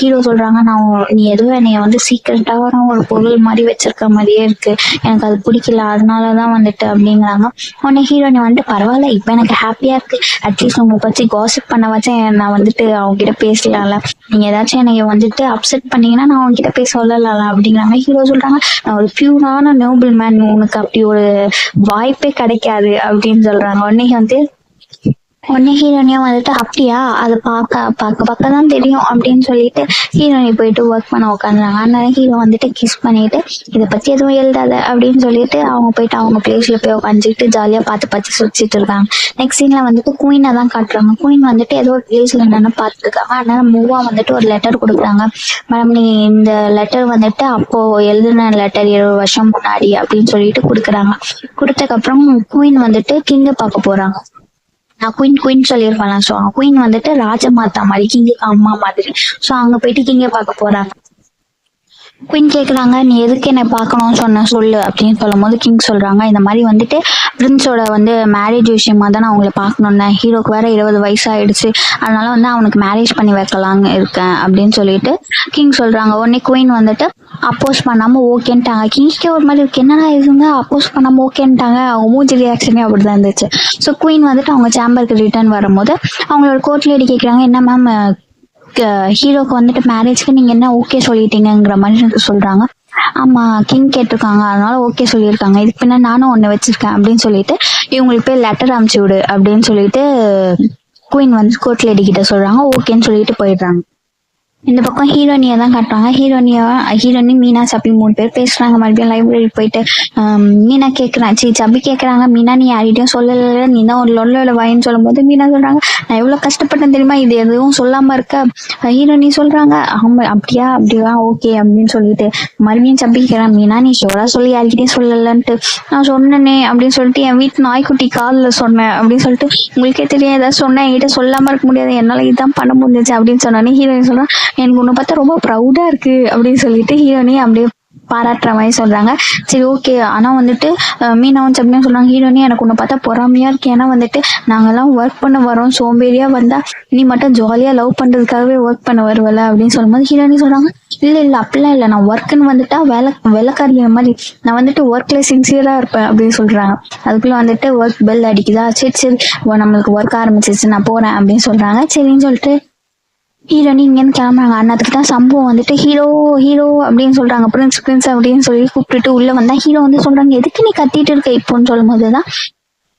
ஹீரோ சொல்கிறாங்க, நான் நீ எதுவும் என்னைய வந்து சீக்கிரட்டான ஒரு பொருள் மாதிரி வச்சிருக்க மாதிரியே இருக்கு, எனக்கு அது பிடிக்கல, அதனாலதான் வந்துட்டு அப்படிங்கிறாங்க. உடனே ஹீரோயினி வந்துட்டு பரவாயில்ல, இப்ப எனக்கு ஹாப்பியா இருக்கு, அட்லீஸ்ட் உங்களை பத்தி காசிப் பண்ண வச்சேன், நான் வந்துட்டு அவங்க கிட்ட பேசலாம்ல, நீங்க ஏதாச்சும் என்னைய வந்துட்டு அப்செட் பண்ணீங்கன்னா நான் அவங்க கிட்ட பேச சொல்லலாம் அப்படிங்கிறாங்க. ஹீரோ சொல்றாங்க, நான் ஒரு பியூரான நோபல் மேன், உனக்கு அப்படி ஒரு வாய்ப்பே கிடைக்காது அப்படின்னு சொல்றாங்க. உடனே ஹீரோனியா வந்துட்டு அப்படியா, அது பார்க்கதான் தெரியும் அப்படின்னு சொல்லிட்டு ஹீரோனி போயிட்டு ஒர்க் பண்ண உட்காந்துறாங்க. அதனால ஹீரோ வந்துட்டு கிஸ் பண்ணிட்டு இதை பத்தி எதுவும் எழுதாத அப்படின்னு சொல்லிட்டு அவங்க போயிட்டு அவங்க பிளேஸ்ல போய் உட்காந்துட்டு ஜாலியா பார்த்து சுத்திட்டு இருக்காங்க. நெக்ஸ்ட் சீன்ல வந்துட்டு குயினை தான் காட்டுறாங்க. குயின் வந்துட்டு ஏதோ ஒரு பிளேஸ்ல என்னன்னு பார்த்துட்டு இருக்காங்க. அதனால மூவா வந்துட்டு ஒரு லெட்டர் கொடுக்குறாங்க. மேடம், நீ இந்த லெட்டர் வந்துட்டு அப்போ எழுதின லெட்டர் 20 வருஷம் முன்னாடி அப்படின்னு சொல்லிட்டு கொடுக்குறாங்க. கொடுத்ததுக்கப்புறம் குயின் வந்துட்டு கிங்க பார்க்க போறாங்க. நான் குயின் சொல்லியிருப்பேன். ஸோ குயின் வந்துட்டு ராஜமாதா மாதிரி, கிங்குக்கு அம்மா மாதிரி. ஸோ அங்க போயிட்டு கிங்க பார்க்க போறாங்க. குயின் கேக்குறாங்க, நீ எதுக்கு என்னை பார்க்கணும்னு சொல்லு அப்படின்னு சொல்லும் போது கிங் சொல்றாங்க, இந்த மாதிரி வந்துட்டு பிரின்ஸோட வந்து மேரேஜ் விஷயமா தான் நான் உங்களை பார்க்கணும்னு, ஹீரோக்கு வேற 20 வயசு ஆயிடுச்சு, அதனால வந்து அவனுக்கு மேரேஜ் பண்ணி வைக்கலான்னு இருக்கேன் அப்படின்னு சொல்லிட்டு கிங் சொல்றாங்க. உடனே குயின் வந்துட்டு அப்போஸ் பண்ணாம ஓகேன்ட்டாங்க. கிங்க்கே ஒரு மாதிரி இருக்கு, என்னடா இதுங்க அப்போஸ் பண்ணாம ஓகேன்ட்டாங்க, அவங்க மூஞ்சி ரியாக்ஷனே அப்படிதான் இருந்துச்சு. ஸோ குயின் வந்துட்டு அவங்க சேம்பருக்கு ரிட்டர்ன் வரும்போது அவங்களோட கோர்ட் லேடி கேட்குறாங்க, என்ன மேம் ஹீரோக்கு வந்துட்டு மேரேஜ்க்கு நீங்க என்ன ஓகே சொல்லிட்டீங்கிற மாதிரி சொல்றாங்க. ஆமா, கிங் கேட்டிருக்காங்க, அதனால ஓகே சொல்லியிருக்காங்க, இதுக்கு பின்ன நானும் ஒண்ணு வச்சிருக்கேன் அப்படின்னு சொல்லிட்டு இவங்களுக்கு போய் லெட்டர் அனுப்பிச்சு விடு அப்படின்னு சொல்லிட்டு குயின் வந்து கோர்ட் லேடி கிட்ட சொல்றாங்க. ஓகேன்னு சொல்லிட்டு போயிடுறாங்க. இந்த பக்கம் ஹீரோனியை தான் காட்டுறாங்க. ஹீரோனி மீனா சப்பி 3 பேர் பேசுறாங்க. மறுபடியும் லைப்ரரி போயிட்டு மீனா சப்பி கேக்குறாங்க, மீனா நீ யார்கிட்டயும் சொல்லல, நீ தான் ஒரு லொல்ல வாயின்னு சொல்லும் போது மீனா சொல்றாங்க, நான் எவ்வளவு கஷ்டப்பட்டேன் தெரியுமா, இது எதுவும் சொல்லாம இருக்க. ஹீரோனி சொல்றாங்க, ஆமா அப்படியா ஓகே அப்படின்னு சொல்லிட்டு மறுபடியும் சப்பி கேக்குறாங்க, மீனா நீ ஷோரா சொல்லி யார்கிட்டயும் சொல்லலன்ட்டு. நான் சொன்னேனே அப்படின்னு சொல்லிட்டு என் வீட்டு நாய்க்குட்டி காலில் சொன்னேன் அப்படின்னு சொல்லிட்டு, உங்களுக்கே தெரியும் ஏதாவது சொன்னா என்கிட்ட சொல்லாம இருக்க முடியாது, என்னால இதுதான் பண்ண முடிஞ்சிச்சு அப்படின்னு சொன்னோன்னே ஹீரோயின் சொல்றான், எனக்கு உன்னை பார்த்தா ரொம்ப ப்ரௌடா இருக்கு அப்படின்னு சொல்லிட்டு ஹீரோனி அப்படியே பாராட்டுற மாதிரி சொல்றாங்க. சரி ஓகே, ஆனா வந்துட்டு மீனாவும் சப்னியும் சொல்றாங்க, ஹீரோனி எனக்கு உன்னை பார்த்தா பொறாமையா இருக்கு, ஏன்னா வந்துட்டு நாங்கெல்லாம் ஒர்க் பண்ண வரோம், சோம்பேறியா வந்தா நீ மட்டும் ஜாலியா லவ் பண்றதுக்காகவே ஒர்க் பண்ண வருவல அப்படின்னு சொல்லும்போது ஹீரோனி சொல்றாங்க, இல்ல அப்படிலாம் இல்ல, நான் ஒர்க்குன்னு வந்துட்டா வேலைக்காரிய மாதிரி, நான் வந்துட்டு ஒர்க்ல சின்சியரா இருப்பேன் அப்படின்னு சொல்றாங்க. அதுக்குள்ள வந்துட்டு ஒர்க் பெல் அடிக்குதா, சரி நம்மளுக்கு ஒர்க் ஆரம்பிச்சிருச்சு, நான் போறேன் அப்படின்னு சொல்றாங்க. சரின்னு சொல்லிட்டு ஹீரோனி இங்கேருந்து கிளம்புறாங்க. அண்ணத்துக்கு தான் சம்பவம் வந்துட்டு ஹீரோ அப்படின்னு சொல்றாங்க. பிரின்ஸ் அப்படின்னு சொல்லி கூப்பிட்டுட்டு உள்ள வந்தா ஹீரோ வந்து சொல்றாங்க, எதுக்கு நீ கத்திட்டு இருக்க இப்போன்னு சொல்லும் போதுதான்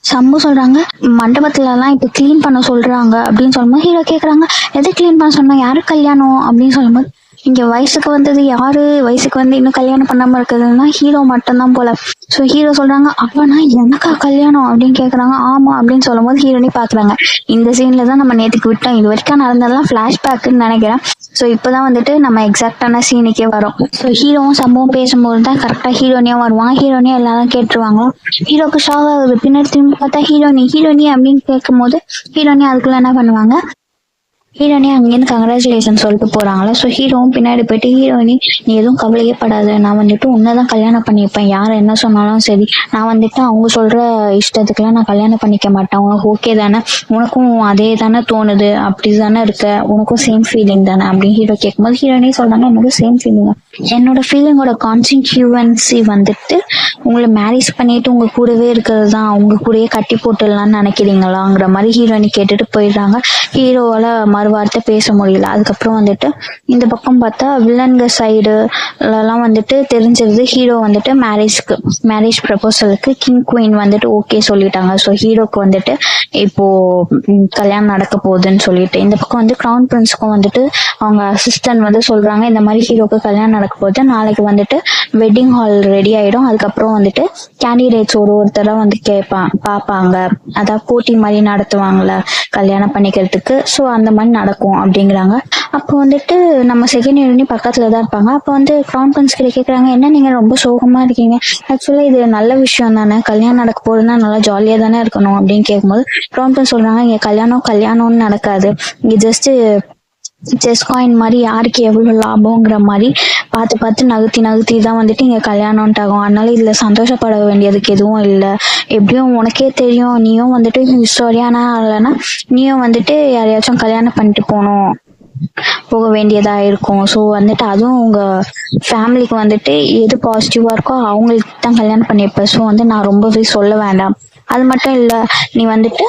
சம்பு சொல்றாங்க, மண்டபத்துல எல்லாம் இப்ப கிளீன் பண்ண சொல்றாங்க அப்படின்னு சொல்லும்போது ஹீரோ கேக்குறாங்க, எதை கிளீன் பண்ண சொன்னா, யாரு கல்யாணம் அப்படின்னு சொல்லும்போது, இங்க வயசுக்கு வந்தது யாரு, வயசுக்கு வந்து இன்னும் கல்யாணம் பண்ணாம இருக்குதுன்னா ஹீரோ மட்டும்தான் போல. சோ ஹீரோ சொல்றாங்க, அப்பனா எனக்கா கல்யாணம் அப்படின்னு கேக்குறாங்க. ஆமா அப்படின்னு சொல்லும் போது ஹீரோனி பாக்குறாங்க. இந்த சீன்ல தான் நம்ம நேத்துக்கு விட்டோம். இது வரைக்கும் நடந்ததெல்லாம் பிளாஷ்பேக்னு நினைக்கிறேன். ஸோ இப்போதான் வந்துட்டு நம்ம எக்ஸாக்டான சீனுக்கே வரும். ஸோ ஹீரோவும் சம்பவம் பேசும்போது தான் கரெக்டா ஹீரோனியா வருவாங்க. ஹீரோனியா எல்லாரும் கேட்டுருவாங்க. ஹீரோக்கு ஷாக் ஆகுது. பின்னாடி திரும்பி பார்த்தா ஹீரோனி அப்படின்னு கேட்கும் போது ஹீரோனி அதுக்குள்ள என்ன பண்ணுவாங்க, ஹீரோனி அங்கேருந்து கங்க்ராச்சுலேஷன் சொல்லிட்டு போறாங்களா. ஸோ ஹீரோவும் பின்னாடி போயிட்டு, ஹீரோயினி நீ எதுவும் கவலையே படாத, நான் வந்துட்டு உன்னதான் கல்யாணம் பண்ணிப்பேன், யார் என்ன சொன்னாலும் சரி, நான் வந்துட்டு அவங்க சொல்ற இஷ்டத்துக்குலாம் நான் கல்யாணம் பண்ணிக்க மாட்டேன், உனக்கு ஓகே தானே, உனக்கும் அதே தானே தோணுது, அப்படி தானே இருக்க, உனக்கும் சேம் ஃபீலிங் தானே அப்படின்னு ஹீரோ கேட்கும்போது ஹீரோயினே சொல்றாங்க, எனக்கு சேம் ஃபீலிங், என்னோட ஃபீலிங்கோட கான்சிக்யூவன்சி வந்துட்டு உங்களை மேரேஜ் பண்ணிட்டு உங்க கூடவே இருக்கிறது தான், உங்க கூடயே கட்டி போட்டுடலாம்னு நினைக்கிறீங்களாங்கிற மாதிரி ஹீரோயினி கேட்டுட்டு போயிடுறாங்க. ஹீரோவால மறுவார்த்தை பேச முடியல. அதுக்கப்புறம் வந்துட்டு இந்த பக்கம் பார்த்தா வில்லன்க சைடு எல்லாம் வந்துட்டு தெரிஞ்சிருது. ஹீரோ வந்துட்டு மேரேஜ் ப்ரப்போசலுக்கு கிங் குயின் வந்துட்டு ஓகே சொல்லிட்டாங்க. ஸோ ஹீரோக்கு வந்துட்டு இப்போ கல்யாணம் நடக்க போகுதுன்னு சொல்லிட்டு, இந்த பக்கம் வந்து கிரவுன் பிரின்ஸுக்கும் வந்துட்டு அவங்க அசிஸ்டன்ட் வந்து சொல்றாங்க, இந்த மாதிரி ஹீரோக்கு கல்யாணம் நடக்க போகுது, நாளைக்கு வந்துட்டு வெட்டிங் ஹால் ரெடி ஆயிடும், அதுக்கப்புறம் வந்துட்டு கேண்டிடேட்ஸ் ஒருத்தர வந்து பார்ப்பாங்க, அதாவது போட்டி மாதிரி நடத்துவாங்கல்ல கல்யாணம் பண்ணிக்கிறதுக்கு, ஸோ அந்த மாதிரி நடக்கும் அப்படிங்கிறாங்க. அப்போ வந்துட்டு நம்ம செகண்ட் ஹீரோயினி பக்கத்துல தான் இருப்பாங்க. அப்போ வந்து கிரவுன் பிரின்ஸ் கிட்ட கேட்குறாங்க, என்ன நீங்க ரொம்ப சோகமா இருக்கீங்க, ஆக்சுவலா இது நல்ல விஷயம் தானே, கல்யாணம் நடக்க போறதுன்னா நல்லா ஜாலியா தானே இருக்கணும் அப்படின்னு கேட்கும்போது கிரவுன் பிரின்ஸ் சொல்றாங்க, இங்க கல்யாணம்னு நடக்காது, இங்க ஜஸ்ட் செஸ் காயின் மாதிரி யாருக்கு எவ்வளவு லாபம்ங்கிற மாதிரி பார்த்து நகர்த்தி தான் வந்துட்டு இங்க கல்யாணம்ட்டு ஆகும், அதனால இதுல சந்தோஷப்பட வேண்டியதுக்கு எதுவும் இல்லை, எப்படியும் உனக்கே தெரியும், நீயும் வந்துட்டு ஹிஸ்டோரியானா இல்லைன்னா நீயும் வந்துட்டு யாரையாச்சும் கல்யாணம் பண்ணிட்டு போகணும் போக வேண்டியதா இருக்கும். ஸோ வந்துட்டு அதுவும் உங்க ஃபேமிலிக்கு வந்துட்டு எது பாசிட்டிவா இருக்கோ அவங்களுக்கு தான் கல்யாணம் பண்ணியிருப்ப. ஸோ வந்து நான் ரொம்பவே சொல்ல வேண்டாம். அது மட்டும் இல்ல, நீ வந்துட்டு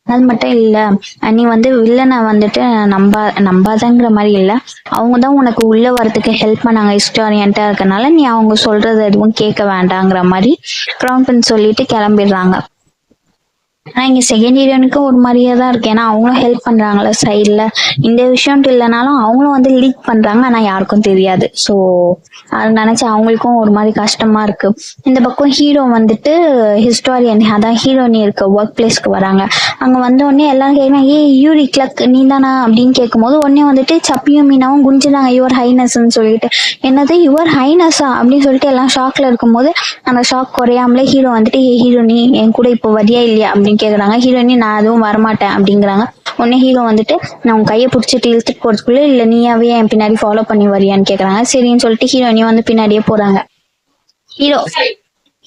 அது மட்டும் இல்ல, நீ வந்து வில்லனை வந்துட்டு நம்பாதங்கிற மாதிரி இல்ல, அவங்க தான் உனக்கு உள்ள வரதுக்கு ஹெல்ப் பண்ணாங்க ஹிஸ்டாரியன்ட்டா இருக்கனால நீ அவங்க சொல்றது எதுவும் கேட்க வேண்டாங்கிற மாதிரி கிரவுன் பிரின்ஸ் சொல்லிட்டு கிளம்பிடுறாங்க. ஆனா இங்க செகண்ட் ஹீரோனுக்கு ஒரு மாதிரியே தான் இருக்கு. ஏன்னா அவங்களும் ஹெல்ப் பண்றாங்கல்ல சைட்ல, இந்த விஷயம்ட்டு இல்லைனாலும் அவங்களும் வந்து லீக் பண்றாங்க, ஆனா யாருக்கும் தெரியாது. ஸோ அது நினைச்சு அவங்களுக்கும் ஒரு மாதிரி கஷ்டமா இருக்கு. இந்த பக்கம் ஹீரோ வந்துட்டு ஹிஸ்டாரியன், அதான் ஹீரோனி இருக்க ஒர்க் பிளேஸ்க்கு வராங்க. அங்க வந்த உடனே எல்லாரும் கேட்கறாங்க, யூரி கிளக் நீ தானா அப்படின்னு கேட்கும்போது உடனே வந்துட்டு சப்பியும் மீனாவும் குஞ்சுறாங்க யுவர் ஹைனஸ்ன்னு சொல்லிட்டு. என்னது யுவர் ஹைனஸா அப்படின்னு சொல்லிட்டு எல்லாம் ஷாக்ல இருக்கும்போது அந்த ஷாக் குறையாமலே ஹீரோ வந்துட்டு ஹீரோ நீ என் கூட இப்போ வரியா இல்லையா அப்படின்னு கேக்குறாங்க. ஹீரோயினி நான் அதுவும் வரமாட்டேன் அப்படிங்கிறாங்க. உடனே ஹீரோ வந்துட்டு நான் உன் கையை பிடிச்சிட்டு இழுத்துட்டு போறதுக்குள்ள இல்ல நீயாவே என் பின்னாடி ஃபாலோ பண்ணி வரியான்னு கேக்குறாங்க. சரின்னு சொல்லிட்டு ஹீரோயினியும் வந்து பின்னாடியே போறாங்க.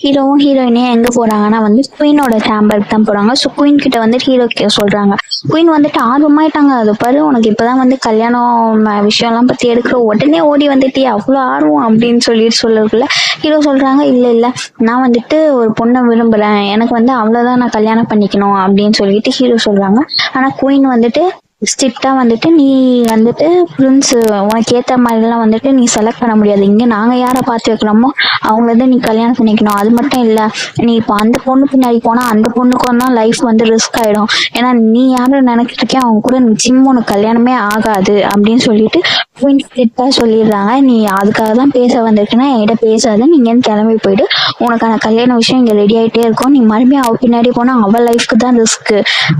ஹீரோவும் ஹீரோயினியும் எங்க போறாங்கன்னா வந்து குயினோட சேம்பருக்கு தான் போறாங்க. ஸோ குயின் கிட்ட வந்து ஹீரோ சொல்றாங்க. குயின் வந்துட்டு ஆர்வமாயிட்டாங்க. அது பாரு உனக்கு இப்பதான் வந்து கல்யாணம் விஷயம் எல்லாம் பத்தி எடுக்கிற உடனே ஓடி வந்துட்டு அவ்வளவு ஆர்வம் அப்படின்னு சொல்லிட்டு சொல்லக்குள்ள ஹீரோ சொல்றாங்க, இல்ல நான் வந்துட்டு ஒரு பொண்ணை விரும்புறேன், எனக்கு வந்து அவ்வளவுதான் நான் கல்யாணம் பண்ணிக்கணும் அப்படின்னு சொல்லிட்டு ஹீரோ சொல்றாங்க. ஆனா குயின் வந்துட்டு ஸ்ட்ரிக்டா வந்துட்டு நீ வந்துட்டு பிரின்ஸ் உனக்கு ஏத்த மாதிரி எல்லாம் வந்துட்டு நீ செலக்ட் பண்ண முடியாது, இங்க நாங்க யாரை பார்த்து வைக்கிறோமோ அவங்களதான் நீ கல்யாணம் பண்ணிக்கணும். அது மட்டும் இல்ல, நீ இப்போ அந்த பொண்ணு பின்னாடி போனா அந்த பொண்ணுக்கும் தான் லைஃப் வந்து ரிஸ்க் ஆயிடும். ஏன்னா நீ யாரும் நினைச்சிட்டு இருக்கே அவங்க கூட நிச்சயமா உனக்கு கல்யாணமே ஆகாது அப்படின்னு சொல்லிட்டு குயின் ஸ்ட்ரிக்டா சொல்லிடுறாங்க. நீ அதுக்காக தான் பேச வந்திருக்குன்னா என்கிட்ட பேசாத, நீங்க கிளம்பி போயிட்டு உனக்கான கல்யாண விஷயம் இங்க ரெடி ஆயிட்டே இருக்கும், நீ மறுபடியும் அவ பின்னாடி போனா அவ லைஃப்க்கு தான் ரிஸ்க்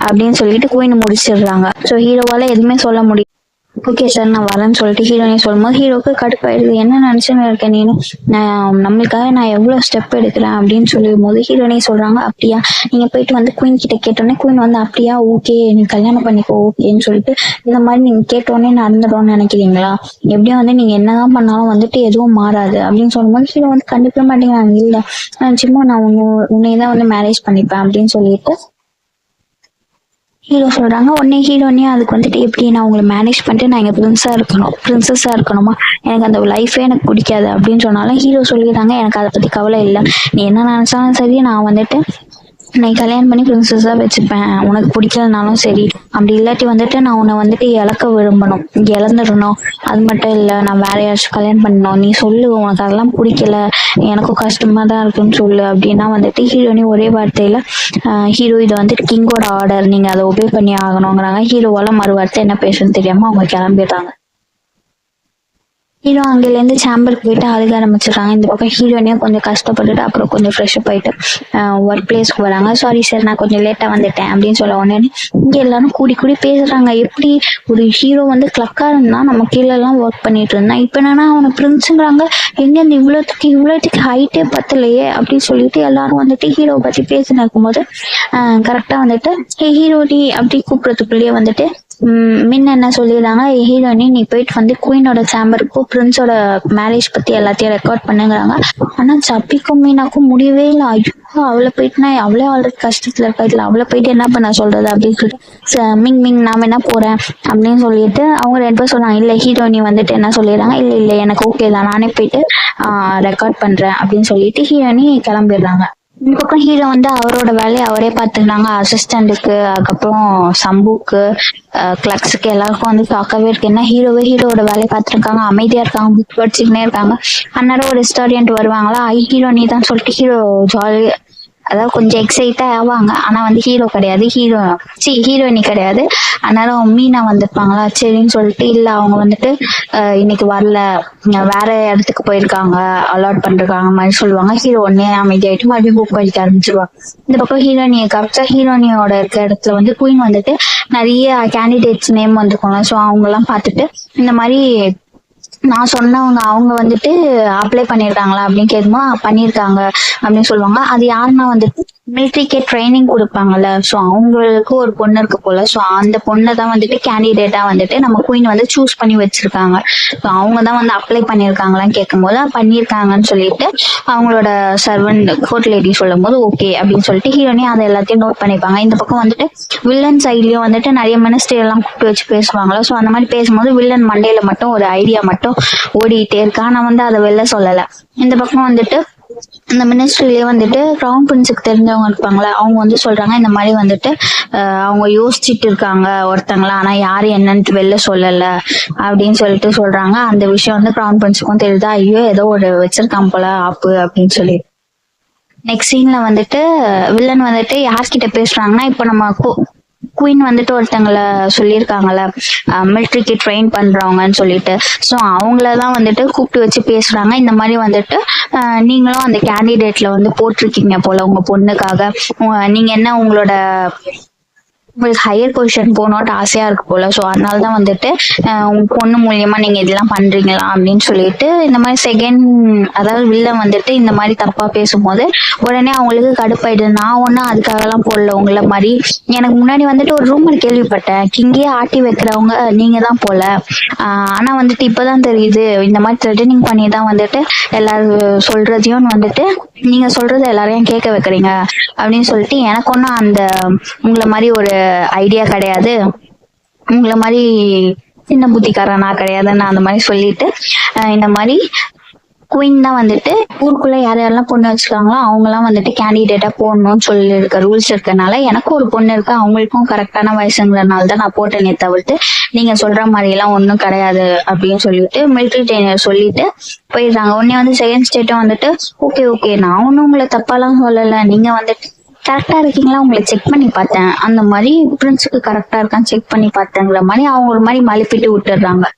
அப்படின்னு சொல்லிட்டு குயின் முடிச்சிடுறாங்க. ஸோ ஹீரோவால எதுவுமே சொல்ல முடியும். ஓகே சார் நான் வரேன்னு சொல்லிட்டு ஹீரோனே சொல்லும்போது ஹீரோக்கு கடுப்பாயிடுது. என்ன நினைச்சுன்னு இருக்கேன் நீனும், நம்மளுக்காக நான் எவ்வளவு ஸ்டெப் எடுக்கிறேன் அப்படின்னு சொல்லும் போது ஹீரோனே சொல்றாங்க, அப்படியா நீங்க போயிட்டு வந்து குயின் கிட்ட கேட்டோன்னே குயின் வந்து அப்படியா ஓகே நீ கல்யாணம் பண்ணிக்கோ ஓகேன்னு சொல்லிட்டு இந்த மாதிரி நீங்க கேட்டோடனே நடந்துடும்னு நினைக்கிறீங்களா, எப்படியும் வந்து நீங்க என்னதான் பண்ணாலும் வந்துட்டு எதுவும் மாறாது அப்படின்னு சொல்லும்போது ஹீரோ வந்து கண்டிப்பா மாட்டேங்கிறாங்க. இல்ல சும்மா நான் உன்னையதான் வந்து மேரேஜ் பண்ணிப்பேன் அப்படின்னு சொல்லிட்டு ஹீரோ சொல்றாங்க. உடனே ஹீரோனே அதுக்கு வந்துட்டு எப்படி நான் உங்களை மேனேஜ் பண்ணிட்டு நான் இங்க பிரின்சஸா இருக்கணுமா, எனக்கு அந்த லைஃபே எனக்கு பிடிக்காது அப்படின்னு சொன்னாலும் ஹீரோ சொல்லிடுறாங்க, எனக்கு அதை பத்தி கவலை இல்லை, நீ என்ன நினைச்சாலும் சரி நான் வந்துட்டு நீ கல்யாணம் பண்ணி பிரின்சஸா வச்சுப்பேன், உனக்கு பிடிக்கலனாலும் சரி, அப்படி இல்லாட்டி வந்துட்டு நான் உன்னை வந்துட்டு இழக்க விரும்பணும், இழந்துடணும், அது மட்டும் இல்லை நான் வேற யாராச்சும் கல்யாணம் பண்ணணும், நீ சொல்லு உனக்கு அதெல்லாம் பிடிக்கல எனக்கும் கஷ்டமா தான் இருக்குன்னு சொல்லு அப்படின்னா வந்துட்டு ஹீரோனி ஒரே வார்த்தையில ஹீரோ இதை வந்துட்டு கிங்கோட ஆர்டர் நீங்க அதை ஒபே பண்ணி ஆகணுங்கிறாங்க. ஹீரோவால மறு வார்த்தை என்ன பேசுன்னு தெரியாம அவங்க கிளம்பிடுறாங்க. ஹீரோ அங்கிலேருந்து சேம்பருக்கு போயிட்டு அழுக ஆரம்பிச்சிடுறாங்க. இந்த பக்கம் ஹீரோனையும் கொஞ்சம் கஷ்டப்பட்டுட்டு அப்புறம் கொஞ்சம் ஃப்ரெஷ்அப் ஆயிட்டு ஒர்க் பிளேஸ்க்கு வராங்க. சாரி சார் நான் கொஞ்சம் லேட்டா வந்துட்டேன் அப்படின்னு சொல்ல உடனே இங்க எல்லாரும் கூடி பேசுறாங்க. எப்படி ஒரு ஹீரோ வந்து கிளக்கா இருந்தா நம்ம கீழே எல்லாம் ஒர்க் பண்ணிட்டு இருந்தான், இப்ப என்னன்னா அவனை பிரின்ஸுங்கிறாங்க, எங்க இந்த இவ்வளோத்துக்கு ஹைட்டே பத்தலையே அப்படின்னு சொல்லிட்டு எல்லாரும் வந்துட்டு ஹீரோ பத்தி பேசின்னு இருக்கும்போது கரெக்டா வந்துட்டு ஹீரோடி அப்படி கூப்பிடுறதுக்குள்ளேயே வந்துட்டு மின் என்ன சொல்லிடுறாங்க, ஹீரோனி நீ போயிட்டு வந்து குயினோட சேம்பருக்கும் பிரின்ஸோட மேரேஜ் பத்தி எல்லாத்தையும் ரெக்கார்ட் பண்ணுங்கிறாங்க. ஆனா சப்பிக்கும் மீனாக்கும் முடியவே இல்லை. ஐயோ அவளை போயிட்டுனா அவளே ஆல்ரெடி கஷ்டத்துல இருக்கா, இதுல அவளை போயிட்டு என்ன பண்ண சொல்றது அப்படின்னு சொல்லிட்டு மிங் நாம என்ன போறேன் அப்படின்னு சொல்லிட்டு அவங்க 2 பேரும் சொல்றாங்க. இல்ல ஹீரோனி வந்துட்டு என்ன சொல்லிடுறாங்க, இல்ல எனக்கு ஓகே தான் நானே போயிட்டு ரெக்கார்ட் பண்றேன் அப்படின்னு சொல்லிட்டு ஹீரோனி கிளம்பிடுறாங்க. இந்த பக்கம் ஹீரோ வந்து அவரோட வேலையை அவரே பார்த்துக்கிறாங்க. அசிஸ்டண்ட்டுக்கு அதுக்கப்புறம் சம்புக்கு கிளக்ஸுக்கு எல்லாருக்கும் வந்து பார்க்கவே இருக்கு. ஏன்னா ஹீரோவோட வேலையை பார்த்துருக்காங்க, அமைதியா இருக்காங்க, புக் படிச்சுக்கினே இருக்காங்க. அந்நேரம் ஒரு ரெஸ்டாரண்ட் வருவாங்களா, ஹீரோ நீ தான் சொல்லிட்டு ஹீரோ ஜாலி அதாவது கொஞ்சம் எக்ஸைட்டா ஆவாங்க. ஆனா வந்து ஹீரோ கிடையாது, ஹீரோயினி கிடையாது. அதனால மீனா வந்திருப்பாங்களா, சரின்னு சொல்லிட்டு இல்ல அவங்க வந்துட்டு இன்னைக்கு வரல வேற இடத்துக்கு போயிருக்காங்க அலாட் பண்றாங்க மாதிரி சொல்லுவாங்க. ஹீரோ ஒன்னே அமைதியாயிட்டு மறுபடியும் புக் படிக்க ஆரம்பிச்சிருவாங்க. இந்த பக்கம் ஹீரோனியை காமிச்சா ஹீரோனியோட இருக்க இடத்துல வந்து குயின் வந்துட்டு நிறைய கேண்டிடேட்ஸ் நேம் வந்திருக்கோங்க. ஸோ அவங்க எல்லாம் பார்த்துட்டு இந்த மாதிரி நான் சொன்னவங்க அவங்க வந்துட்டு அப்ளை பண்ணிருக்காங்களா அப்படின்னு கேட்கும்போது பண்ணிருக்காங்க அப்படின்னு சொல்லுவாங்க. அது யாருன்னா வந்துட்டு மிலிட்ரிக்கே ட்ரைனிங் கொடுப்பாங்கல்ல, ஸோ அவங்களுக்கு ஒரு பொண்ணு இருக்கு போல. ஸோ அந்த பொண்ணை தான் வந்துட்டு கேண்டிடேட்டா வந்துட்டு நம்ம குயின் வந்து சூஸ் பண்ணி வச்சிருக்காங்க. ஸோ அவங்க தான் வந்து அப்ளை பண்ணிருக்காங்களான்னு கேட்கும்போது பண்ணிருக்காங்கன்னு சொல்லிட்டு அவங்களோட சர்வன்ட் கோர்ட் லேடி சொல்லும் போது ஓகே அப்படின்னு சொல்லிட்டு ஹீரோனி அதை எல்லாத்தையும் நோட் பண்ணிப்பாங்க. இந்த பக்கம் வந்துட்டு வில்லன் சைட்லயும் வந்துட்டு நிறைய மினிஸ்ட்ரி எல்லாம் கூப்பிட்டு வச்சு பேசுவாங்களா. ஸோ அந்த மாதிரி பேசும்போது வில்லன் மண்டையில மட்டும் ஒரு ஐடியா மட்டும் ஓடிட்டே இருக்கா. ஆனா வந்து அதை வெளில சொல்லல. இந்த பக்கம் வந்துட்டு இந்த மினிஸ்ட்ரிலேயே வந்துட்டு கிரவுன் பிரின்ஸுக்கு தெரிஞ்சவங்க இருப்பாங்களா, அவங்க வந்து சொல்றாங்க இந்த மாதிரி வந்துட்டு அவங்க யோசிச்சுட்டு இருக்காங்க ஒருத்தங்களா, ஆனா யாரு என்னன்னு வெளில சொல்லல அப்படின்னு சொல்லிட்டு சொல்றாங்க. அந்த விஷயம் வந்து கிரவுன் பிரின்ஸுக்கும் தெரியுதா, ஐயோ ஏதோ ஒரு வச்சிருக்கான் போல ஆப்பு அப்படின்னு சொல்லி. நெக்ஸ்ட் சீன்ல வந்துட்டு வில்லன் வந்துட்டு யார்கிட்ட பேசுறாங்கன்னா, இப்ப நம்ம குயின் வந்துட்டு ஒருத்தங்களை சொல்லியிருக்காங்கல்ல மிலிட்ரிக்கு ட்ரெயின் பண்றவங்கன்னு சொல்லிட்டு, ஸோ அவங்களதான் வந்துட்டு கூப்பிட்டு வச்சு பேசுறாங்க. இந்த மாதிரி வந்துட்டு நீங்களும் அந்த கேண்டிடேட்ல வந்து போட்டிருக்கீங்க போல உங்க பொண்ணுக்காக, நீங்க என்ன உங்களுக்கு ஹையர் பொசிஷன் போகணும்ட்டு ஆசையா இருக்கு போல, ஸோ அதனாலதான் வந்துட்டு உங்க பொண்ணு மூலியமா நீங்க இதெல்லாம் பண்றீங்களா அப்படின்னு சொல்லிட்டு இந்த மாதிரி அதாவது வில்லன் வந்துட்டு இந்த மாதிரி தப்பா பேசும்போது உடனே அவங்களுக்கு கடுப்பாயிடுது. நான் ஒன்னும் அதுக்காக எல்லாம் போடல உங்களை மாதிரி, எனக்கு முன்னாடி வந்துட்டு ஒரு ரூமர் கேள்விப்பட்டேன், கிங்கே ஆட்டி வைக்கிறவங்க நீங்க தான் போல, ஆனா வந்துட்டு இப்பதான் தெரியுது இந்த மாதிரி த்ரெட்டனிங் பண்ணி தான் வந்துட்டு எல்லாரும் சொல்றதையும் வந்துட்டு நீங்க சொல்றத எல்லாரையும் கேட்க வைக்கிறீங்க அப்படின்னு சொல்லிட்டு, எனக்கு ஒன்னும் உங்களை மாதிரி ஒரு ஐடியா கிடையாது, உங்களை மாதிரி சின்ன புத்திக்காரனா கிடையாதுன்னு அந்த மாதிரி சொல்லிட்டு இந்த மாதிரி குயின் தான் வந்துட்டு ஊருக்குள்ள யாரெல்லாம் பொண்ணு வச்சிருக்காங்களோ அவங்க எல்லாம் வந்துட்டு கேண்டிடேட்டா போடணும்னு சொல்லி இருக்க ரூல்ஸ் இருக்கனால எனக்கும் ஒரு பொண்ணு இருக்கு, அவங்களுக்கும் கரெக்டான வயசுங்கிறனால தான் நான் போட்டேனே தவிர்த்து நீங்க சொல்ற மாதிரி எல்லாம் ஒன்றும் கிடையாது அப்படின்னு சொல்லிட்டு மிலிட்ரி ட்ரெயினர் சொல்லிட்டு போயிடுறாங்க. உடனே வந்து செகண்ட் ஸ்டேட்டும் வந்துட்டு ஓகே நான் ஒன்னும் உங்களை தப்பாலாம் சொல்லல, நீங்க வந்துட்டு கரெக்டா இருக்கீங்களா உங்களை செக் பண்ணி பார்த்தேன், அந்த மாதிரி பிரின்ஸுக்கு கரெக்டா இருக்கான்னு செக் பண்ணி பார்த்தேங்கிற மாதிரி அவங்க ஒரு மாதிரி மழுப்பிட்டு விட்டுடுறாங்க.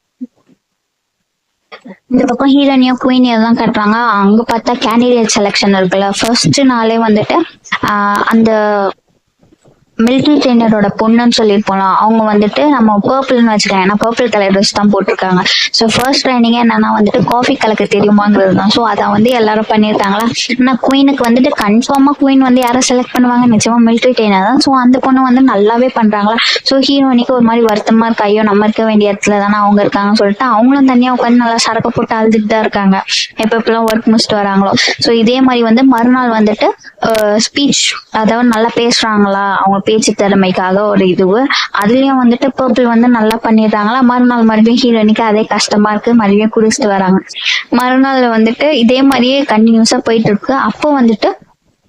இந்த பக்கம் ஹீரோனியும் குயினியும் தான் கட்டுறாங்க. அங்க பார்த்தா கேண்டிடேட் செலெக்ஷன் இருக்குல்ல, ஃபர்ஸ்ட் நாளே வந்துட்டு அந்த மிலிட்ரி ட்ரெயினரோட பொண்ணுன்னு சொல்லிட்டு போலாம், அவங்க வந்துட்டு நம்ம பர்பிள்னு வச்சுக்காங்க, ஏன்னா பர்பிள் கலர் ட்ரெஸ் தான் போட்டிருக்காங்க. ஸோ ஃபர்ஸ்ட் ட்ரைனிங் என்னன்னா வந்துட்டு காஃபி கலக்க தெரியுமாங்கிறது தான். ஸோ அதை வந்து எல்லாரும் பண்ணியிருக்காங்களா. ஆனால் குயினுக்கு வந்துட்டு கன்ஃபார்மா குயின் வந்து யாரை செலக்ட் பண்ணுவாங்க, நிச்சயமா மிலிட்ரி ட்ரெயினர் தான். ஸோ அந்த பொண்ணு வந்து நல்லாவே பண்றாங்களா. ஸோ ஹீரோனிக்கு ஒரு மாதிரி வருத்தமா இருக்கு, ஐயோ நம்ம இருக்க வேண்டிய இடத்துல தானே அவங்க இருக்காங்கன்னு சொல்லிட்டு அவங்களும் தனியா உட்காந்து நல்லா சரக்கு போட்டு அழுதுட்டு தான் இருக்காங்க எப்பெல்லாம் ஒர்க் முடிச்சுட்டு வராங்களோ. ஸோ இதே மாதிரி வந்து மறுநாள் வந்துட்டு ஸ்பீச், அதாவது நல்லா பேசுறாங்களா அவங்க பேச்சு திறமைக்காக ஒரு அதுலயும் வந்துட்டு பர்பிள் வந்து நல்லா பண்ணிடுறாங்களா. மறுநாள் மறுபடியும் ஹீரோனிக்கு அதே கஷ்டமா இருக்கு, மறுபடியும் குடிச்சிட்டு வராங்க. மறுநாள் வந்துட்டு இதே மாதிரியே கண்டினியூஸா போயிட்டு இருக்கு. அப்போ வந்துட்டு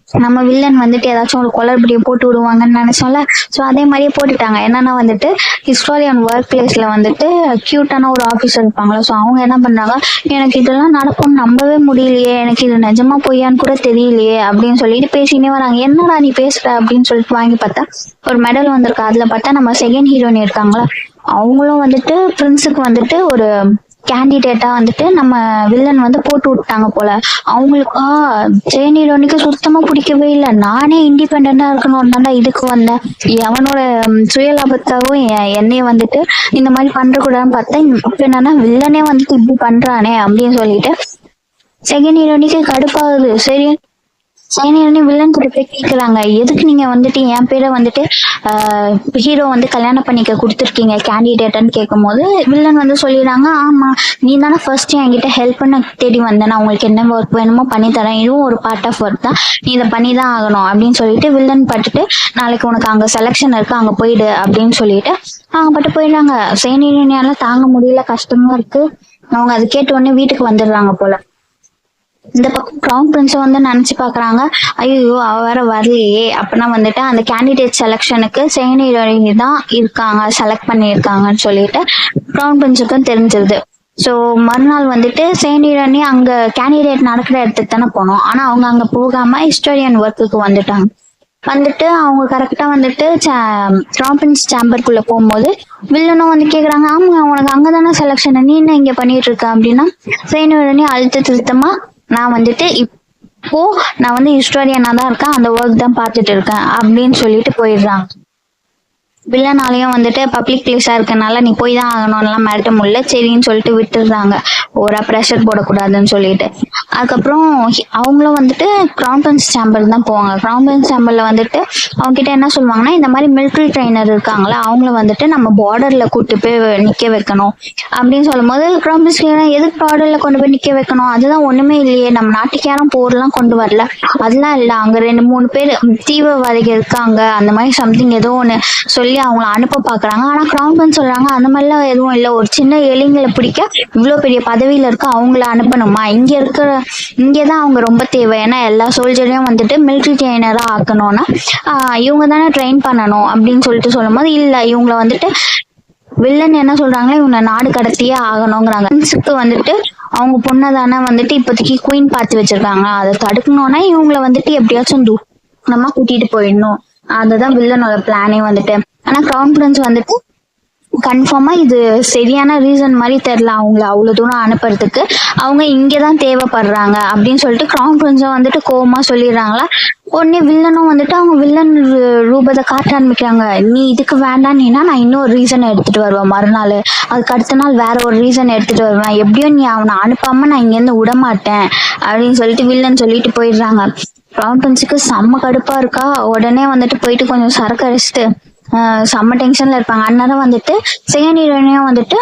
நம்ம வில்லன் வந்துட்டு ஏதாச்சும் ஒரு குளறுபடியை போட்டு விடுவாங்கன்னு நினைச்சோம்ல, ஸோ அதே மாதிரியே போட்டுட்டாங்க. என்னன்னா வந்துட்டு ஹிஸ்டோரியன் ஒர்க் பிளேஸ்ல வந்துட்டு கியூட்டான ஒரு ஆஃபீஸர் இருப்பாங்களா, ஸோ அவங்க என்ன பண்றாங்க, எனக்கு இதெல்லாம் நடக்கும்னு நம்பவே முடியலையே, எனக்கு இது நிஜமா பொய்யான்னு கூட தெரியலையே அப்படின்னு சொல்லிட்டு பேசினே வராங்க. என்னடா நீ பேசுற அப்படின்னு சொல்லிட்டு வாங்கி பார்த்தா ஒரு மெடல் வந்திருக்கு. அதுல பார்த்தா நம்ம செகண்ட் ஹீரோனி இருக்காங்களா, அவங்களும் வந்துட்டு பிரின்ஸுக்கு வந்துட்டு ஒரு கேண்டிடேட்டா வந்துட்டு நம்ம வில்லன் வந்து போட்டு விட்டாங்க போல. அவங்களுக்கு செகண்ட் ஹீரோனிக்கு சுத்தமா பிடிக்கவே இல்லை, நானே இண்டிபெண்டா இருக்கணும் தாண்டா இதுக்கு வந்தேன், அவனோட சுயலாபத்தாகவும் என்னைய வந்துட்டு இந்த மாதிரி பண்றக்கூடாதுன்னு பார்த்தா இப்ப என்னன்னா வில்லனே வந்துட்டு இப்படி பண்றானே அப்படின்னு சொல்லிட்டு செகண்ட் ஹீரோனிக்கு கடுப்பாகுது. சரி சைனியர்னு வில்லன் கிட்ட போய் கேக்குறாங்க, எதுக்கு நீங்க வந்துட்டு என் பேரை வந்துட்டு ஹீரோ வந்து கல்யாணம் பண்ணிக்க கொடுத்துருக்கீங்க கேண்டிடேட்னு கேட்கும் போது வில்லன் வந்து சொல்லிடுறாங்க, ஆமா நீ தானே ஃபர்ஸ்ட் என்கிட்ட ஹெல்ப் பண்ண தேடி வந்தேன், நான் உங்களுக்கு என்ன ஒர்க் வேணுமோ பண்ணி தரேன், இதுவும் ஒரு பார்ட் ஆஃப் ஒர்க் தான், நீ இதை பண்ணி தான் ஆகணும் அப்படின்னு சொல்லிட்டு வில்லன் பட்டுட்டு நாளைக்கு உனக்கு அங்க செலெக்ஷன் இருக்கு அங்க போயிடு அப்படின்னு சொல்லிட்டு அவங்க பட்டு போயிடுறாங்க. சைனியர்னால தாங்க முடியல, கஷ்டமா இருக்கு. அவங்க அது கேட்ட உடனே வீட்டுக்கு வந்துடுறாங்க போல. இந்த பக்கம் கிரவுன் பிரின்ஸும் வந்து நினைச்சு பாக்குறாங்க, ஐயோ அவ வேற வரலையே, அப்படின்னா வந்துட்டு அந்த கேண்டிடேட் செலெக்ஷனுக்கு செகண்ட் ஹீரோயினி தான் இருக்காங்க, செலக்ட் பண்ணியிருக்காங்கன்னு சொல்லிட்டு கிரவுன் பிரின்ஸுக்கும் தெரிஞ்சிருது. ஸோ மறுநாள் வந்துட்டு செகண்ட் ஹீரோயினி அங்க கேண்டிடேட் நடக்கிற இடத்துக்கு தானே போனோம், ஆனா அவங்க அங்க போகாம ஹிஸ்டோரியன் ஒர்க்குக்கு வந்துட்டாங்க. வந்துட்டு அவங்க கரெக்டா வந்துட்டு கிரவுன் பிரின்ஸ் சேம்பருக்குள்ள போகும்போது வில்லனும் வந்து கேக்குறாங்க, ஆமா உனக்கு அங்கதானே செலெக்ஷன், நீ என்ன இங்க பண்ணிட்டு இருக்க அப்படின்னா செகண்ட் ஹீரோயினி அழுத்த திருத்தமா நான் வந்துட்டு இப்போ நான் வந்து ஹிஸ்டோரியனா தான் இருக்கேன், அந்த ஒர்க் தான் பார்த்துட்டு இருக்கேன் அப்படின்னு சொல்லிட்டு போயிடுறாங்க. வில்லனாலையும் வந்துட்டு பப்ளிக் பிளேஸா இருக்கனால நீ போய் தான் ஆகணும்லாம் மிரட்ட முடியல, சரின்னு சொல்லிட்டு விட்டுடுறாங்க, ஓவரா ப்ரெஷர் போடக்கூடாதுன்னு சொல்லிட்டு. அதுக்கப்புறம் அவங்களும் வந்துட்டு கிரவுன் பிரின்ஸ் சேம்பர் தான் போவாங்க. கிரவுன் பிரின்ஸ் சேம்பர்ல வந்துட்டு அவங்க கிட்ட என்ன சொல்லுவாங்கன்னா, இந்த மாதிரி மிலிட்ரி ட்ரைனர் இருக்காங்களா அவங்கள வந்துட்டு நம்ம பார்டர்ல கூட்டு போய் நிக்க வைக்கணும் அப்படின்னு சொல்லும்போது, கிரவுன் பிரின்ஸ் எதுக்கு பார்டர்ல கொண்டு போய் நிக்க வைக்கணும், அதுதான் ஒண்ணுமே இல்லையே, நம்ம நாட்டுக்கு யாரும் போர்லாம் கொண்டு வரல, அதெல்லாம் இல்ல, அங்க 2-3 பேர் தீவிரவாதிகள் இருக்காங்க அந்த மாதிரி சம்திங் ஏதோ ஒண்ணு சொல்லி அவங்கள அனுப்ப பாக்குறாங்க. ஆனா கிரவுன் பிரின்ஸ் சொல்றாங்க அந்த மாதிரிலாம் எதுவும் இல்ல, ஒரு சின்ன இளைஞர்களை பிடிக்க இவ்வளவு பெரிய பதவியில இருக்க அவங்கள அனுப்பணுமா, இங்கதான் அவங்க ரொம்ப தேவை, ஏன்னா எல்லா சோல்ஜரையும் வந்துட்டு மிலிட்ரி ட்ரெயினரா ஆக்கணும்னா இவங்க தானே ட்ரெயின் பண்ணணும் அப்படின்னு சொல்லிட்டு சொல்லும்போது, இல்ல இவங்கள வந்துட்டு வில்லன் என்ன சொல்றாங்களோ இவங்க நாடு கடத்தியே ஆகணுங்கிறாங்க. பிரின்ஸுக்கு வந்துட்டு அவங்க பொண்ணை தானே வந்துட்டு இப்போதைக்கு குயின் பார்த்து வச்சிருக்காங்க, அதை தடுக்கணும்னா இவங்கள வந்துட்டு எப்படியாச்சும் தூரமா கூட்டிட்டு போயிடணும், அதுதான் வில்லனோட பிளானே வந்துட்டு. ஆனா கிரவுன் பிரின்ஸ் வந்துட்டு கன்ஃபார்மா இது சரியான ரீசன் மாதிரி தெரியல அவங்கள அவ்வளவு தூரம் அனுப்புறதுக்கு, அவங்க இங்கதான் தேவைப்படுறாங்க அப்படின்னு சொல்லிட்டு கிரவுன் பிரின்ஸும் வந்துட்டு கோவமா சொல்லிடுறாங்களா. உடனே வில்லனும் வந்துட்டு அவங்க வில்லன் ரூபத்தை காட்ட ஆரம்பிக்கிறாங்க, நீ இதுக்கு வேண்டான்னா நான் இன்னொரு ரீசன் எடுத்துட்டு வருவேன் மறுநாள், அதுக்கு அடுத்த நாள் வேற ஒரு ரீசன் எடுத்துட்டு வருவேன், எப்படியும் நீ அவனை அனுப்பாம நான் இங்க இருந்து விட மாட்டேன் அப்படின்னு சொல்லிட்டு வில்லன் சொல்லிட்டு போயிடுறாங்க. கிரவுன் பிரின்ஸுக்கு செம்ம கடுப்பா இருக்கா, உடனே வந்துட்டு போயிட்டு கொஞ்சம் சரக்கு அடிச்சுட்டு செம்ம டென்ஷன்ல இருப்பாங்க. அந்நேரம் வந்துட்டு செகண்ட் ஹீரோயினையும் வந்துட்டு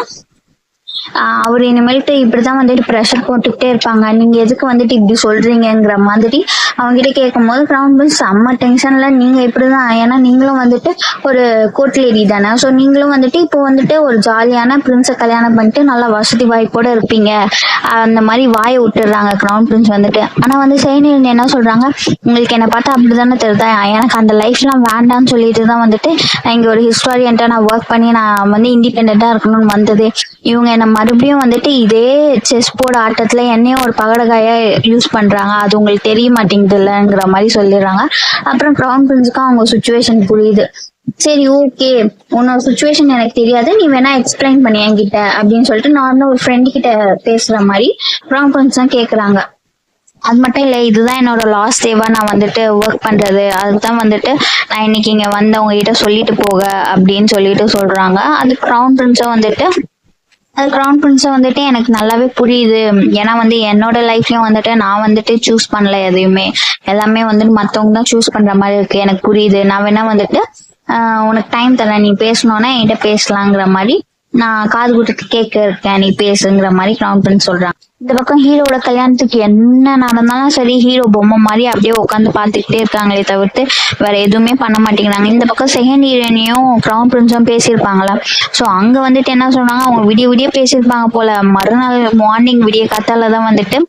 அவர் இனிமேல்ட்டு இப்படிதான் வந்துட்டு ப்ரெஷர் போட்டுக்கிட்டே இருப்பாங்க, நீங்க எதுக்கு வந்துட்டு இப்படி சொல்றீங்கிற மாதிரி அவங்க கிட்ட கேட்கும் போது கிரவுன் பிரின்ஸ் செம்ம டென்ஷன்ல, நீங்க இப்படிதான், ஏன்னா நீங்களும் வந்துட்டு ஒரு கோர்ட் லேடி தானே, ஸோ நீங்களும் வந்துட்டு இப்போ வந்துட்டு ஒரு ஜாலியான பிரின்ஸை கல்யாணம் பண்ணிட்டு நல்லா வசதி வாய்ப்போட இருப்பீங்க, அந்த மாதிரி வாயை விட்டுடுறாங்க கிரவுன் பிரின்ஸ் வந்துட்டு. ஆனா வந்து செகண்ட் என்ன சொல்றாங்க, உங்களுக்கு என்ன பார்த்தா அப்படிதானே தெரியுதா, எனக்கு அந்த லைஃப்லாம் வேண்டாம்னு சொல்லிட்டு தான் வந்துட்டு நான் இங்க ஒரு ஹிஸ்டாரியன்ட்டா நான் ஒர்க் பண்ணி நான் வந்து இண்டிபெண்டா இருக்கணும்னு வந்தது, இவங்க என்ன மறுபடியும் வந்துட்டு இதே செஸ் போர்டு ஆட்டத்துல என்னையும் ஒரு பகடகாயா யூஸ் பண்றாங்க, அது உங்களுக்கு தெரிய மாட்டேங்குது இல்லைங்கிற மாதிரி சொல்லிடுறாங்க. அப்புறம் கிரவுன் பிரின்ஸுக்கும் அவங்க சுச்சுவேஷன் புரியுது, சரி ஓகே உன்னோட சுச்சுவேஷன் எனக்கு தெரியாது, நீ வேணா எக்ஸ்பிளைன் பண்ணி என்கிட்ட அப்படின்னு சொல்லிட்டு நார்மலா ஒரு ஃப்ரெண்ட் கிட்ட பேசுற மாதிரி கிரவுன் பிரின்ஸ் தான் கேக்குறாங்க. அது மட்டும் இல்லை, இதுதான் என்னோட லாஸ்ட் டேவா நான் வந்துட்டு ஒர்க் பண்றது, அதுதான் வந்துட்டு நான் இன்னைக்கு இங்க வந்து அவங்க கிட்ட சொல்லிட்டு போக அப்படின்னு சொல்லிட்டு சொல்றாங்க. அது கிரவுன் பிரின்ஸை வந்துட்டு எனக்கு நல்லாவே புரியுது, ஏன்னா வந்து என்னோட லைஃப்லயும் வந்துட்டு நான் வந்துட்டு சூஸ் பண்ணல எதையுமே, எல்லாமே வந்துட்டு மத்தவங்க தான் சூஸ் பண்ற மாதிரி இருக்கு, எனக்கு புரியுது, நான் வேணா வந்துட்டு உனக்கு டைம் தரேன், நீ பேசணும்னா என்கிட்ட பேசலாங்கிற மாதிரி நான் காது கொடுத்து கேட்க இருக்கேன், நீ பேசுங்கிற மாதிரி கிரவுன் பிரின்ஸ் சொல்றாங்க. இந்த பக்கம் ஹீரோட கல்யாணத்துக்கு என்ன நடந்தாலும் சரி ஹீரோ பொம்மை மாதிரி அப்படியே உட்காந்து பாத்துக்கிட்டே இருக்காங்களே தவிர்த்து வேற எதுவுமே பண்ண மாட்டேங்கிறாங்க. இந்த பக்கம் செகண்ட் ஹீரோயினையும் கிரவுன் பிரின்ஸும் பேசியிருப்பாங்களா, ஸோ அங்க வந்துட்டு என்ன சொன்னாங்க, அவங்க விடிய பேசியிருப்பாங்க போல, மறுநாள் மார்னிங் விடிய காத்தாலதான் வந்துட்டு